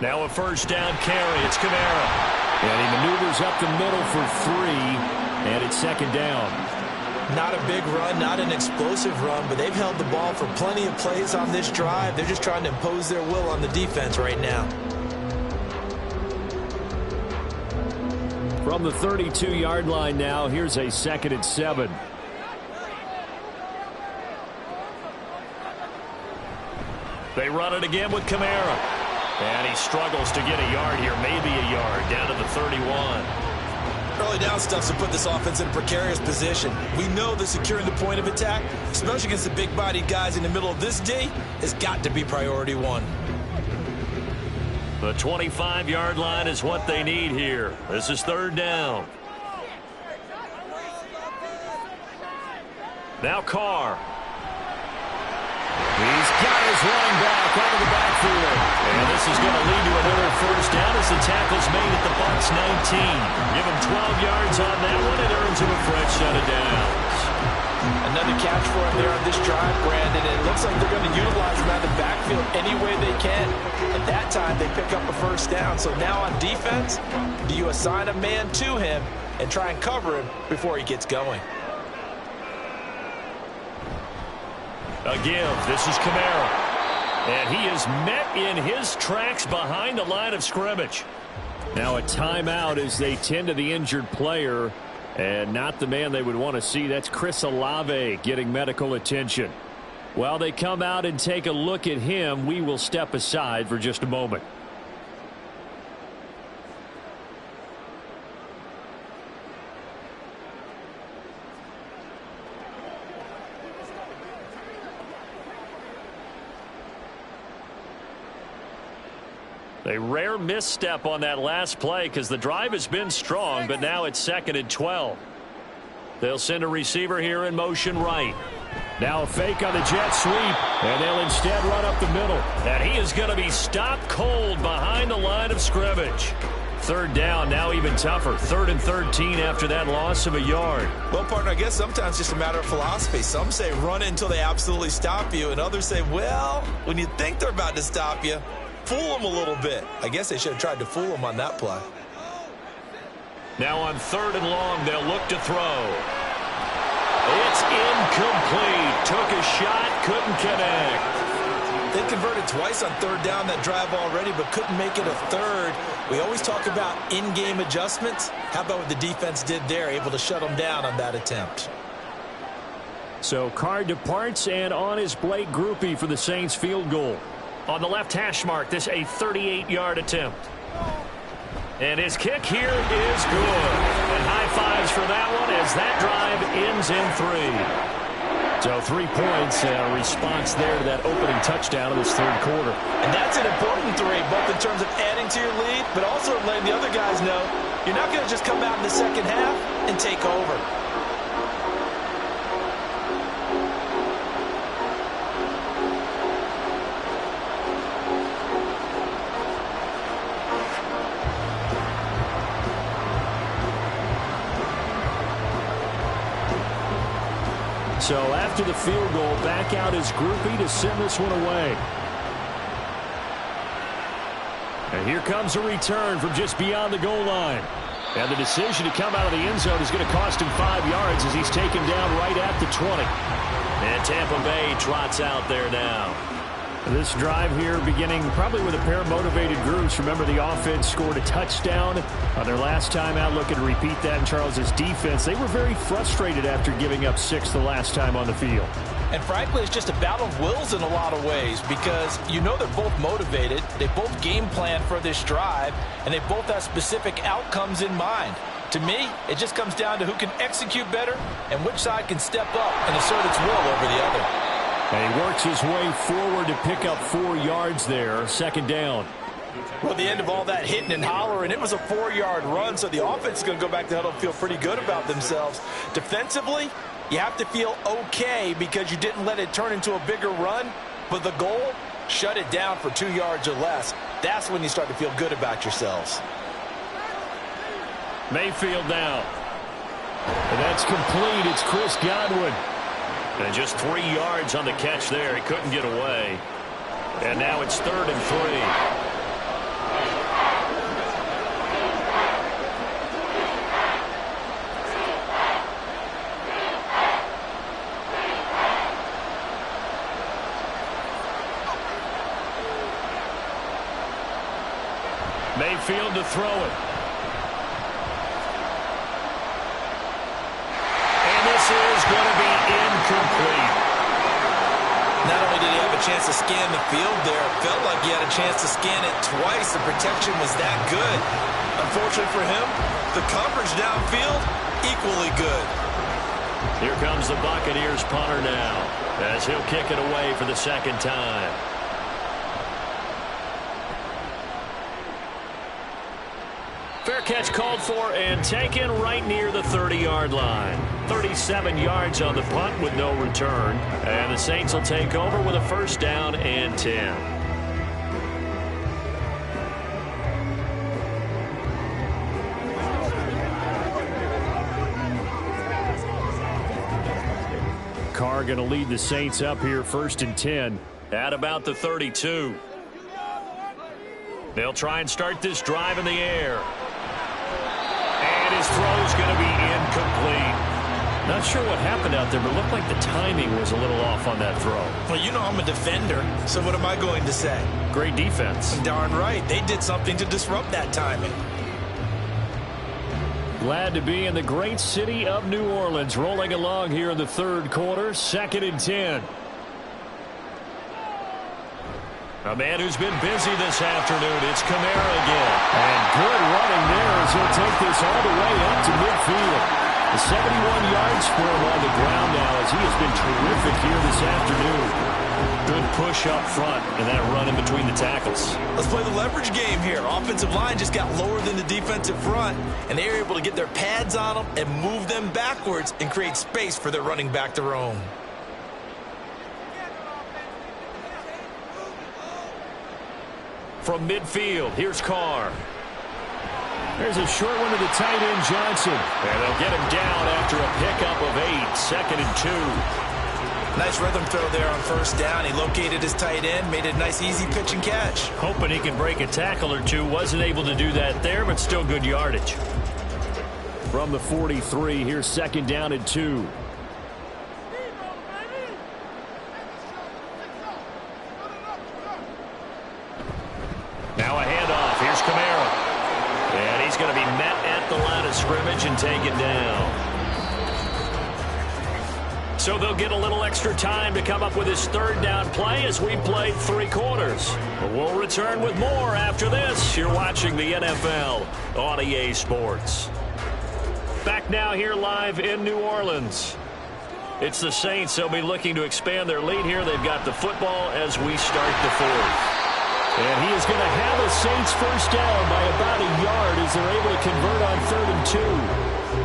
Now a first down carry. It's Kamara. And he maneuvers up the middle for 3, and it's second down. Not a big run, not an explosive run, but they've held the ball for plenty of plays on this drive. They're just trying to impose their will on the defense right now. From the 32-yard line now, here's a 2nd and 7. They run it again with Kamara. And he struggles to get a yard here, maybe a yard, down to the 31. Early down stuff to put this offense in a precarious position. We know that securing the point of attack, especially against the big-bodied guys in the middle of this D, has got to be priority 1. The 25-yard line is what they need here. This is 3rd down. Now Carr. He's got his running back out of the backfield. And this is going to lead to another first down as the tackle's made at the Bucs 19. Give him 12 yards on that one. It earns him a fresh set of downs. Another catch for him there on this drive, Brandon. And it looks like they're going to utilize him out of the backfield any way they can. At that time, they pick up a first down. So now on defense, do you assign a man to him and try and cover him before he gets going? A give. This is Kamara. And he is met in his tracks behind the line of scrimmage. Now a timeout as they tend to the injured player. And not the man they would want to see. That's Chris Olave getting medical attention. While they come out and take a look at him, we will step aside for just a moment. A rare misstep on that last play because the drive has been strong, but now it's 2nd and 12. They'll send a receiver here in motion right. Now a fake on the jet sweep, and they'll instead run up the middle. And he is going to be stopped cold behind the line of scrimmage. 3rd down, now even tougher. 3rd and 13 after that loss of a yard. Well, partner, I guess sometimes it's just a matter of philosophy. Some say run it until they absolutely stop you, and others say, well, when you think they're about to stop you, fool them a little bit. I guess they should have tried to fool them on that play. Now on 3rd and long, they'll look to throw. It's incomplete. Took a shot, couldn't connect. They converted twice on 3rd down that drive already, but couldn't make it a 3rd. We always talk about in-game adjustments. How about what the defense did there, able to shut them down on that attempt? So Carr departs, and on is Blake Grupe for the Saints field goal. On the left hash mark, this a 38-yard attempt. And his kick here is good. And high fives for that one as that drive ends in 3. So 3 points, a response there to that opening touchdown of this 3rd quarter. And that's an important 3, both in terms of adding to your lead, but also letting the other guys know you're not going to just come out in the second half and take over. So after the field goal, back out is Grupe to send this one away. And here comes a return from just beyond the goal line. And the decision to come out of the end zone is going to cost him 5 yards as he's taken down right at the 20. And Tampa Bay trots out there now. This drive here beginning probably with a pair of motivated groups. Remember, the offense scored a touchdown on their last time out. Looking to repeat that in Charles's defense. They were very frustrated after giving up 6 the last time on the field. And frankly, it's just a battle of wills in a lot of ways because you know they're both motivated. They both game plan for this drive, and they both have specific outcomes in mind. To me, it just comes down to who can execute better and which side can step up and assert its will over the other. And he works his way forward to pick up 4 yards there. 2nd down. Well, at the end of all that hitting and hollering, it was a 4-yard run, so the offense is going to go back to huddle and feel pretty good about themselves. Defensively, you have to feel okay because you didn't let it turn into a bigger run, but the goal, shut it down for 2 yards or less. That's when you start to feel good about yourselves. Mayfield now. And that's complete. It's Chris Godwin. And just 3 yards on the catch there. He couldn't get away. And now it's 3rd and 3. Mayfield to throw it. Is going to be incomplete. Not only did he have a chance to scan the field there, it felt like he had a chance to scan it twice. The protection was that good. Unfortunately for him, the coverage downfield, equally good. Here comes the Buccaneers punter now as he'll kick it away for the 2nd time. Fair catch called for and taken right near the 30-yard line. 37 yards on the punt with no return. And the Saints will take over with a 1st down and 10. Carr going to lead the Saints up here 1st and 10 at about the 32. They'll try and start this drive in the air. And his throw is going to be incomplete. Not sure what happened out there, but it looked like the timing was a little off on that throw. Well, you know I'm a defender, so what am I going to say? Great defense. Darn right. They did something to disrupt that timing. Glad to be in the great city of New Orleans, rolling along here in the third quarter, 2nd and 10. A man who's been busy this afternoon, it's Kamara again. And good running there as he'll take this all the way up to midfield. The 71 yards for him on the ground now as he has been terrific here this afternoon. Good push up front and that run in between the tackles. Let's play the leverage game here. Offensive line just got lower than the defensive front, and they were able to get their pads on them and move them backwards and create space for their running back to roam. From midfield, here's Carr. There's a short one to the tight end, Johnson. And they'll get him down after a pickup of 8, 2nd and 2. Nice rhythm throw there on first down. He located his tight end, made it a nice easy pitch and catch. Hoping he can break a tackle or two. Wasn't able to do that there, but still good yardage. From the 43, here's 2nd down and 2. Now a handoff. Here's Kamara. And he's going to be met at the line of scrimmage and taken down. So they'll get a little extra time to come up with his 3rd down play as we played 3 quarters. But we'll return with more after this. You're watching the NFL on EA Sports. Back now here live in New Orleans. It's the Saints. They'll be looking to expand their lead here. They've got the football as we start the 4th. And he is going to have a Saints first down by about a yard as they're able to convert on 3rd and 2.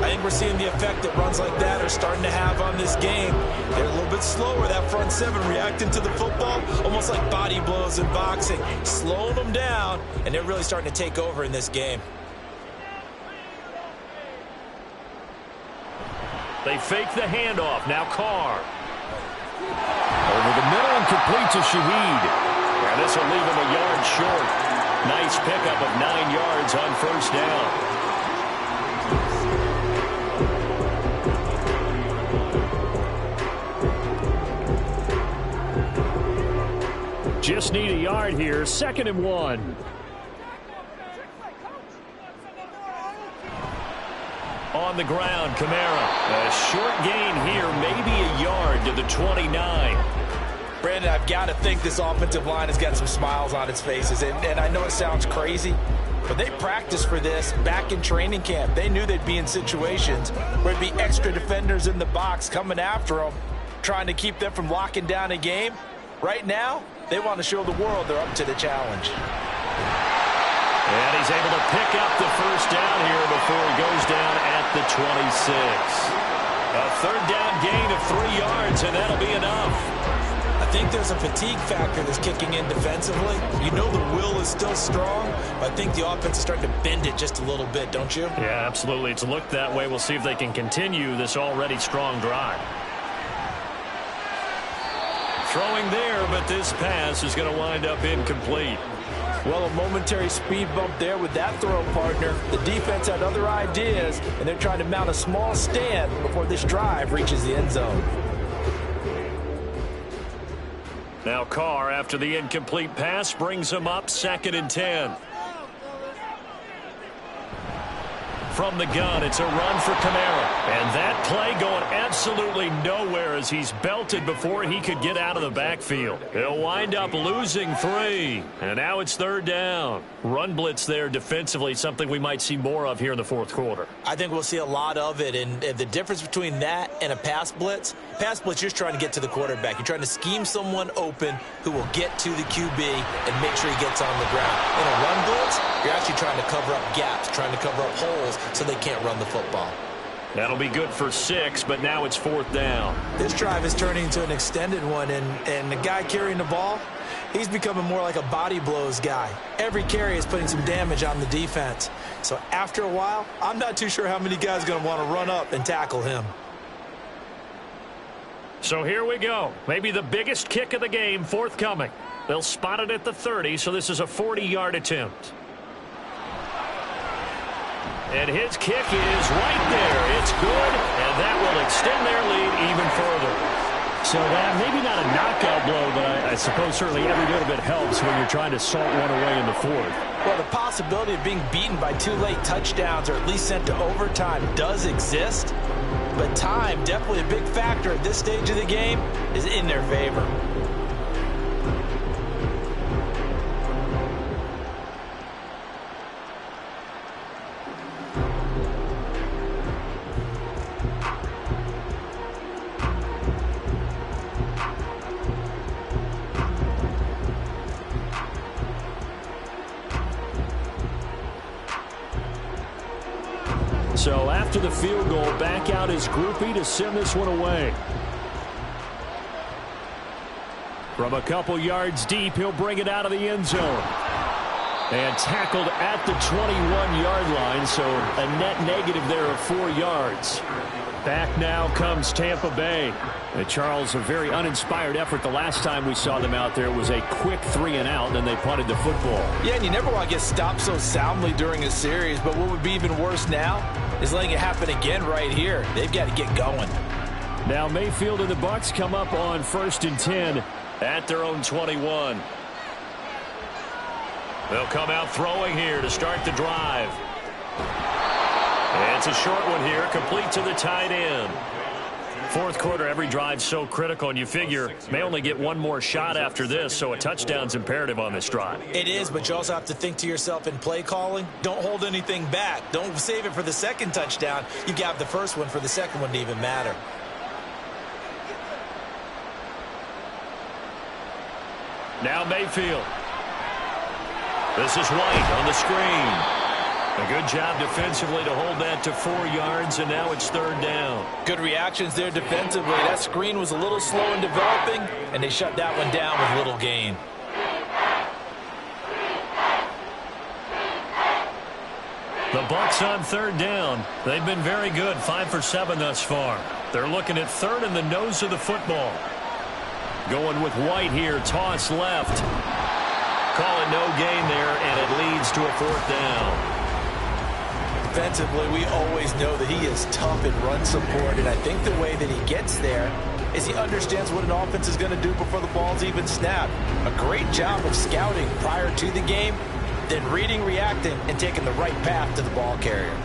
I think we're seeing the effect that runs like that are starting to have on this game. They're a little bit slower, that front 7, reacting to the football, almost like body blows in boxing, slowing them down, and they're really starting to take over in this game. They fake the handoff. Now Carr. Over the middle and complete to Shaheed. And this will leave him a yard short. Nice pickup of 9 yards on first down. Just need a yard here. 2nd and 1. On the ground, Kamara. A short gain here, maybe a yard to the 29. Brandon, I've got to think this offensive line has got some smiles on its faces. And I know it sounds crazy, but they practiced for this back in training camp. They knew they'd be in situations where there'd be extra defenders in the box coming after them, trying to keep them from locking down a game. Right now, they want to show the world they're up to the challenge. And he's able to pick up the first down here before he goes down at the 26. A 3rd down gain of 3 yards, and that'll be enough. I think there's a fatigue factor that's kicking in defensively. You know the will is still strong, but I think the offense is starting to bend it just a little bit, don't you? Yeah, absolutely. It's looked that way. We'll see if they can continue this already strong drive. Throwing there, but this pass is going to wind up incomplete. Well, a momentary speed bump there with that throw, partner. The defense had other ideas, and they're trying to mount a small stand before this drive reaches the end zone. Now Carr, after the incomplete pass, brings him up 2nd and 10. From the gun, it's a run for Kamara. And that play going absolutely nowhere as he's belted before he could get out of the backfield. He'll wind up losing 3. And now it's 3rd down. Run blitz there defensively, something we might see more of here in the 4th quarter. I think we'll see a lot of it. And the difference between that and a pass blitz, you're just trying to get to the quarterback. You're trying to scheme someone open who will get to the QB and make sure he gets on the ground. In a run blitz, you're actually trying to cover up gaps, trying to cover up holes so they can't run the football. That'll be good for 6, but now it's 4th down. This drive is turning into an extended one, and the guy carrying the ball, he's becoming more like a body blows guy. Every carry is putting some damage on the defense. So after a while, I'm not too sure how many guys are going to want to run up and tackle him. So here we go. Maybe the biggest kick of the game forthcoming. They'll spot it at the 30, so this is a 40-yard attempt. And his kick is right there. It's good, and that will extend their lead even further. So that maybe not a knockout blow, but I suppose certainly every little bit helps when you're trying to salt one away in the fourth. Well, the possibility of being beaten by 2 late touchdowns or at least sent to overtime does exist, but time, definitely a big factor at this stage of the game, is in their favor. So after the field goal, back out his groupie to send this one away. From a couple yards deep, he'll bring it out of the end zone. And tackled at the 21-yard line, so a net negative there of 4 yards. Back now comes Tampa Bay. And Charles, a very uninspired effort the last time we saw them out there. It was a quick 3-and-out, and then they punted the football. Yeah, and you never want to get stopped so soundly during a series, but what would be even worse now is letting it happen again right here. They've got to get going. Now Mayfield and the Bucs come up on 1st and 10 at their own 21. They'll come out throwing here to start the drive. It's a short one here, complete to the tight end. Fourth quarter, every drive's so critical, and you figure may only get one more shot after this, so a touchdown's imperative on this drive. It is, but you also have to think to yourself in play calling, don't hold anything back. Don't save it for the second touchdown. You got the first one for the second one to even matter. Now Mayfield. This is White on the screen. A good job defensively to hold that to 4 yards, and now it's 3rd down. Good reactions there defensively. That screen was a little slow in developing, and they shut that one down with little gain. The Bucs on 3rd down. They've been very good, 5 for 7 thus far. They're looking at 3rd in the nose of the football. Going with White here, toss left. Call it no gain there, and it leads to a 4th down. Defensively, we always know that he is tough in run support, and I think the way that he gets there is he understands what an offense is going to do before the ball's even snapped. A great job of scouting prior to the game, then reading, reacting, and taking the right path to the ball carrier.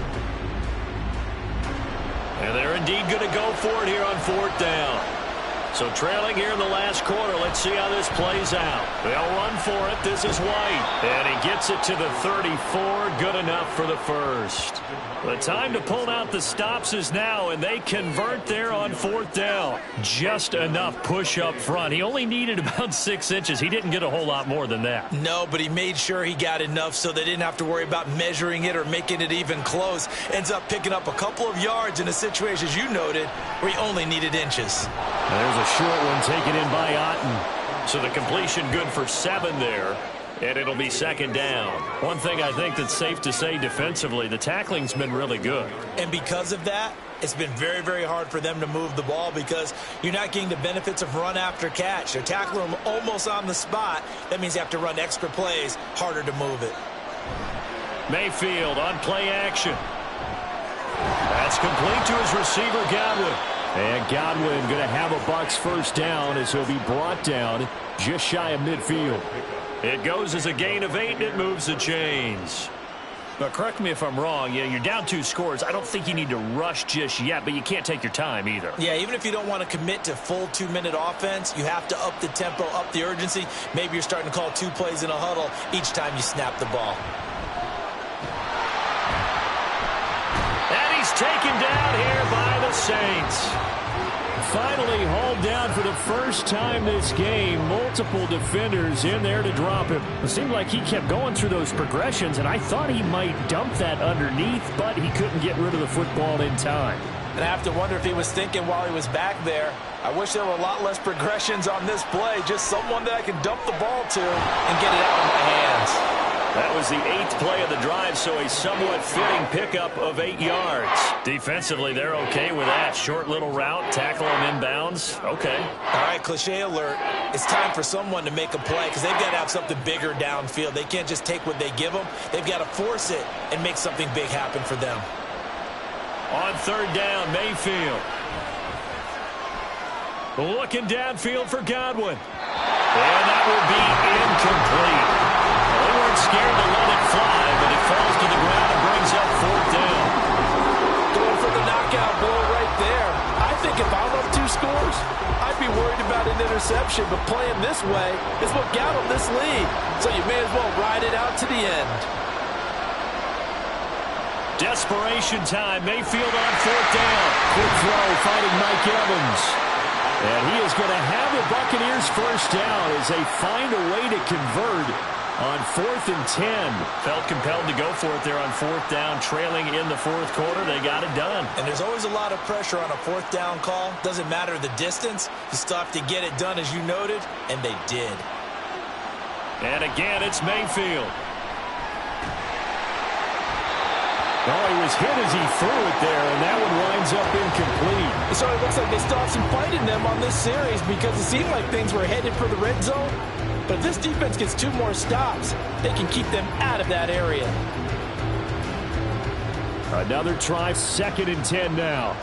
And they're indeed going to go for it here on 4th down. So trailing here in the last quarter, let's see how this plays out. They'll run for it. This is White. And he gets it to the 34. Good enough for the first. The time to pull out the stops is now, and they convert there on 4th down. Just enough push up front. He only needed about 6 inches. He didn't get a whole lot more than that. No, but he made sure he got enough so they didn't have to worry about measuring it or making it even close. Ends up picking up a couple of yards in a situation, as you noted, where he only needed inches. There's a short one taken in by Otten. So the completion good for 7 there. And it'll be 2nd down. One thing I think that's safe to say defensively, the tackling's been really good. And because of that, it's been very, very hard for them to move the ball because you're not getting the benefits of run after catch. They're tackling them almost on the spot. That means you have to run extra plays, harder to move it. Mayfield on play action. That's complete to his receiver, Godwin. And Godwin going to have a Bucs 1st down as he'll be brought down just shy of midfield. It goes as a gain of 8, and it moves the chains. But correct me if I'm wrong, you're down 2 scores. I don't think you need to rush just yet, but you can't take your time either. Yeah, even if you don't want to commit to full 2-minute offense, you have to up the tempo, up the urgency. Maybe you're starting to call 2 plays in a huddle each time you snap the ball. And he's taken down here by the Saints. Finally hauled down for the first time this game. Multiple defenders in there to drop him. It seemed like he kept going through those progressions, and I thought he might dump that underneath, but he couldn't get rid of the football in time. And I have to wonder if he was thinking while he was back there, I wish there were a lot less progressions on this play. Just someone that I can dump the ball to and get it out of my hands. That was the 8th play of the drive, so a somewhat fitting pickup of 8 yards. Defensively, they're okay with that. Short little route, tackle him inbounds. Okay. All right, cliche alert. It's time for someone to make a play because they've got to have something bigger downfield. They can't just take what they give them. They've got to force it and make something big happen for them. On third down, Mayfield. Looking downfield for Godwin. And that will be incomplete. They weren't scared to let it fly, but it falls to the ground and brings up fourth down. Going for the knockout blow right there. I think if I'm up 2 scores, I'd be worried about an interception, but playing this way is what got them this lead. So you may as well ride it out to the end. Desperation time. Mayfield on fourth down. Quick throw, fighting Mike Evans. And he is going to have the Buccaneers first down as they find a way to convert on 4th and 10. Felt compelled to go for it there on fourth down, trailing in the fourth quarter. They got it done. And there's always a lot of pressure on a fourth down call. Doesn't matter the distance. You still have to get it done, as you noted, and they did. And again, it's Mayfield. Oh, he was hit as he threw it there, and that one winds up incomplete. So it looks like they still have some fight in them on this series because it seemed like things were headed for the red zone. But if this defense gets 2 more stops, they can keep them out of that area. Another try, 2nd and 10 now.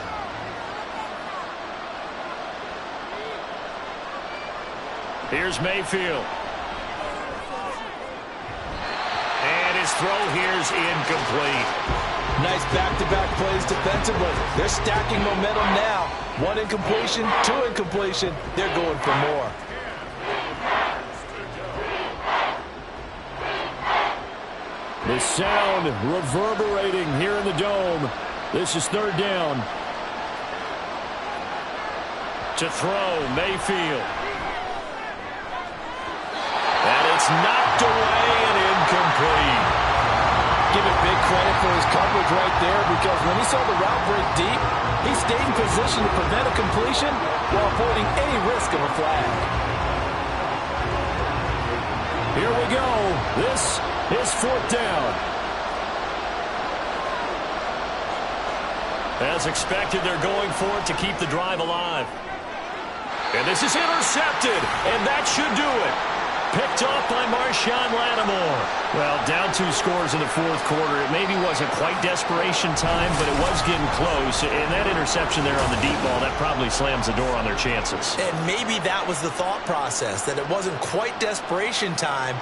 Here's Mayfield. And his throw here's incomplete. Nice back-to-back plays defensively. They're stacking momentum now. 1 incompletion, 2 incompletion. They're going for more. The sound reverberating here in the dome. This is third down. To throw, Mayfield. And it's knocked away and incomplete. Give it big credit for his coverage right there because when he saw the route break deep, he stayed in position to prevent a completion while avoiding any risk of a flag. Here we go. This is fourth down. As expected, they're going for it to keep the drive alive. And this is intercepted, and that should do it. Picked off by Marshawn Lattimore. Well, down 2 scores in the fourth quarter. It maybe wasn't quite desperation time, but it was getting close. And that interception there on the deep ball, that probably slams the door on their chances. And maybe that was the thought process, that it wasn't quite desperation time.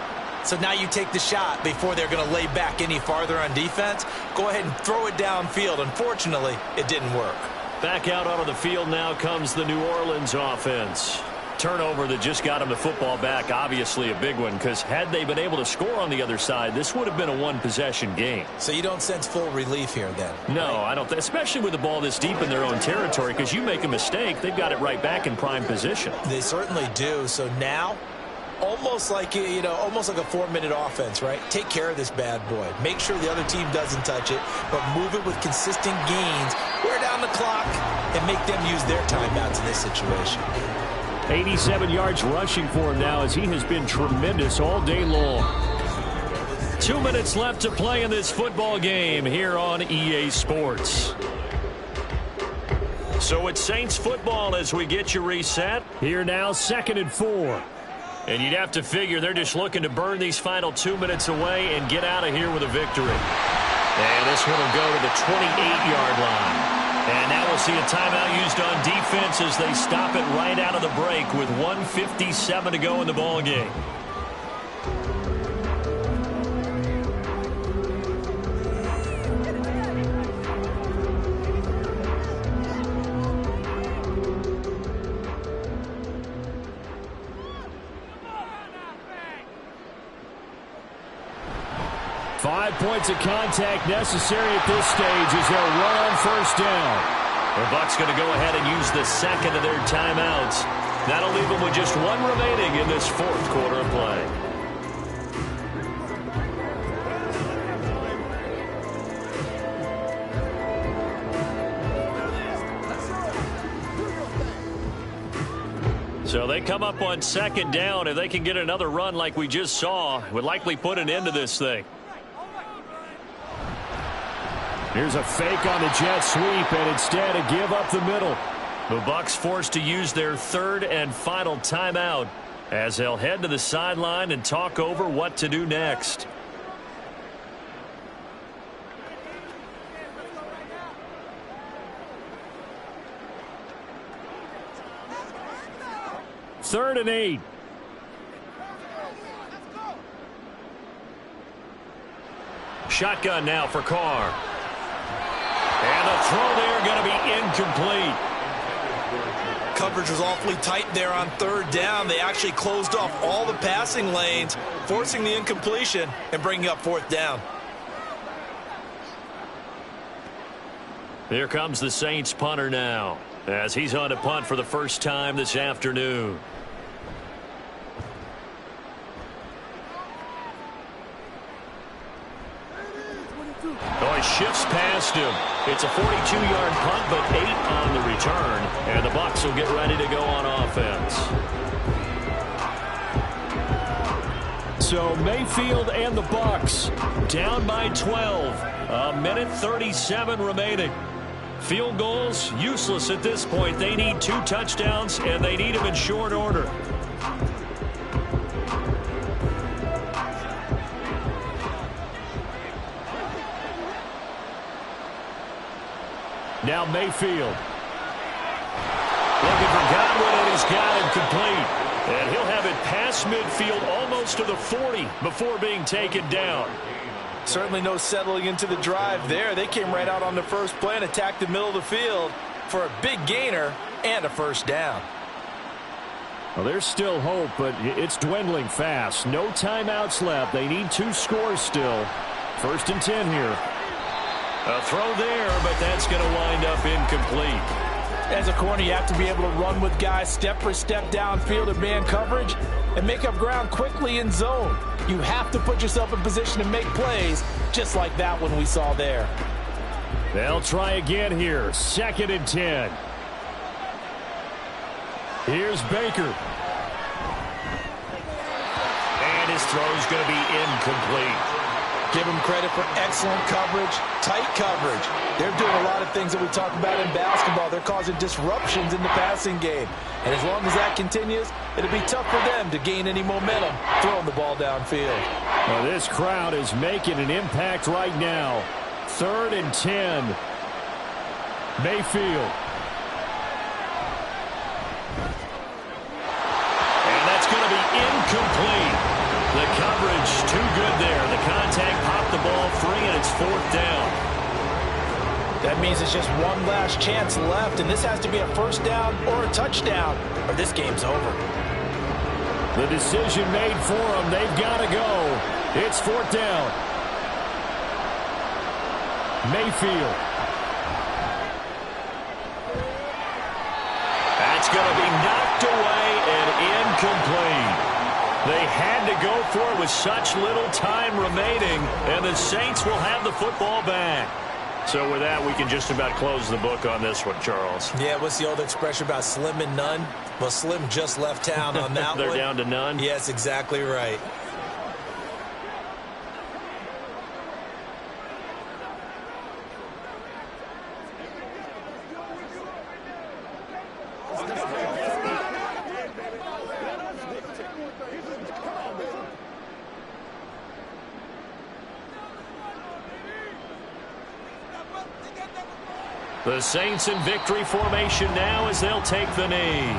So now you take the shot before they're going to lay back any farther on defense. Go ahead and throw it downfield. Unfortunately, it didn't work. Back out onto the field now comes the New Orleans offense. Turnover that just got them the football back, obviously a big one, because had they been able to score on the other side, this would have been a 1-possession game. So you don't sense full relief here then? No, right? I don't, especially with the ball this deep in their own territory, because you make a mistake, they've got it right back in prime position. They certainly do. So now, almost like a 4-minute offense, right? Take care of this bad boy. Make sure the other team doesn't touch it, but move it with consistent gains, wear down the clock, and make them use their timeouts in this situation. 87 yards rushing for him now as he has been tremendous all day long. 2 minutes left to play in this football game here on EA Sports. So it's Saints football as we get you reset. Here now, 2nd and 4. And you'd have to figure they're just looking to burn these final 2 minutes away and get out of here with a victory. And this one will go to the 28-yard line. And now we'll see a timeout used on defense as they stop it right out of the break with 1:57 to go in the ball game. Five points of contact necessary at this stage as they'll run on first down. The Bucs going to go ahead and use the second of their timeouts. That'll leave them with just 1 remaining in this fourth quarter of play. So they come up on 2nd down. If they can get another run like we just saw, would likely put an end to this thing. Here's a fake on the jet sweep, and instead a give up the middle. The Bucs forced to use their 3rd and final timeout as they'll head to the sideline and talk over what to do next. 3rd and 8. Shotgun now for Carr. And the throw there going to be incomplete. Coverage was awfully tight there on 3rd down. They actually closed off all the passing lanes, forcing the incompletion and bringing up 4th down. Here comes the Saints punter now, as he's on to punt for the first time this afternoon. Oh, he shifts past him. It's a 42-yard punt, but 8 on the return. And the Bucs will get ready to go on offense. So Mayfield and the Bucs down by 12. A minute 37 remaining. Field goals useless at this point. They need 2 touchdowns, and they need them in short order. Now Mayfield. Looking for Godwin, and he's got him complete. And he'll have it past midfield almost to the 40 before being taken down. Certainly no settling into the drive there. They came right out on the first play and attacked the middle of the field for a big gainer and a 1st down. Well, there's still hope, but it's dwindling fast. No timeouts left. They need 2 scores still. 1st and 10 here. A throw there, but that's going to wind up incomplete. As a corner, you have to be able to run with guys step for step downfield in man coverage and make up ground quickly in zone. You have to put yourself in position to make plays, just like that one we saw there. They'll try again here. 2nd and 10. Here's Baker. And his throw's going to be incomplete. Give them credit for excellent coverage, tight coverage. They're doing a lot of things that we talk about in basketball. They're causing disruptions in the passing game. And as long as that continues, it'll be tough for them to gain any momentum throwing the ball downfield. Well, this crowd is making an impact right now. 3rd and 10. Mayfield. And that's going to be incomplete. The coverage too good there. The contact popped the ball free, and it's 4th down. That means it's just one last chance left, and this has to be a 1st down or a touchdown, or this game's over. The decision made for them. They've got to go. It's 4th down. Mayfield. That's going to be knocked away and incomplete. They had to go for it with such little time remaining, and the Saints will have the football back. So with that, we can just about close the book on this one, Charles. Yeah, what's the old expression about slim and none? Well, Slim just left town on that They're one. down to none? Yes, exactly right. The Saints in victory formation now as they'll take the knee.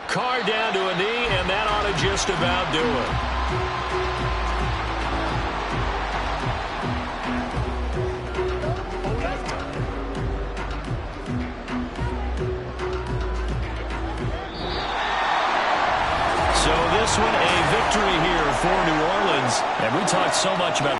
Carr down to a knee, and that ought to just about do it. So this one a victory here for New Orleans. And we talked so much about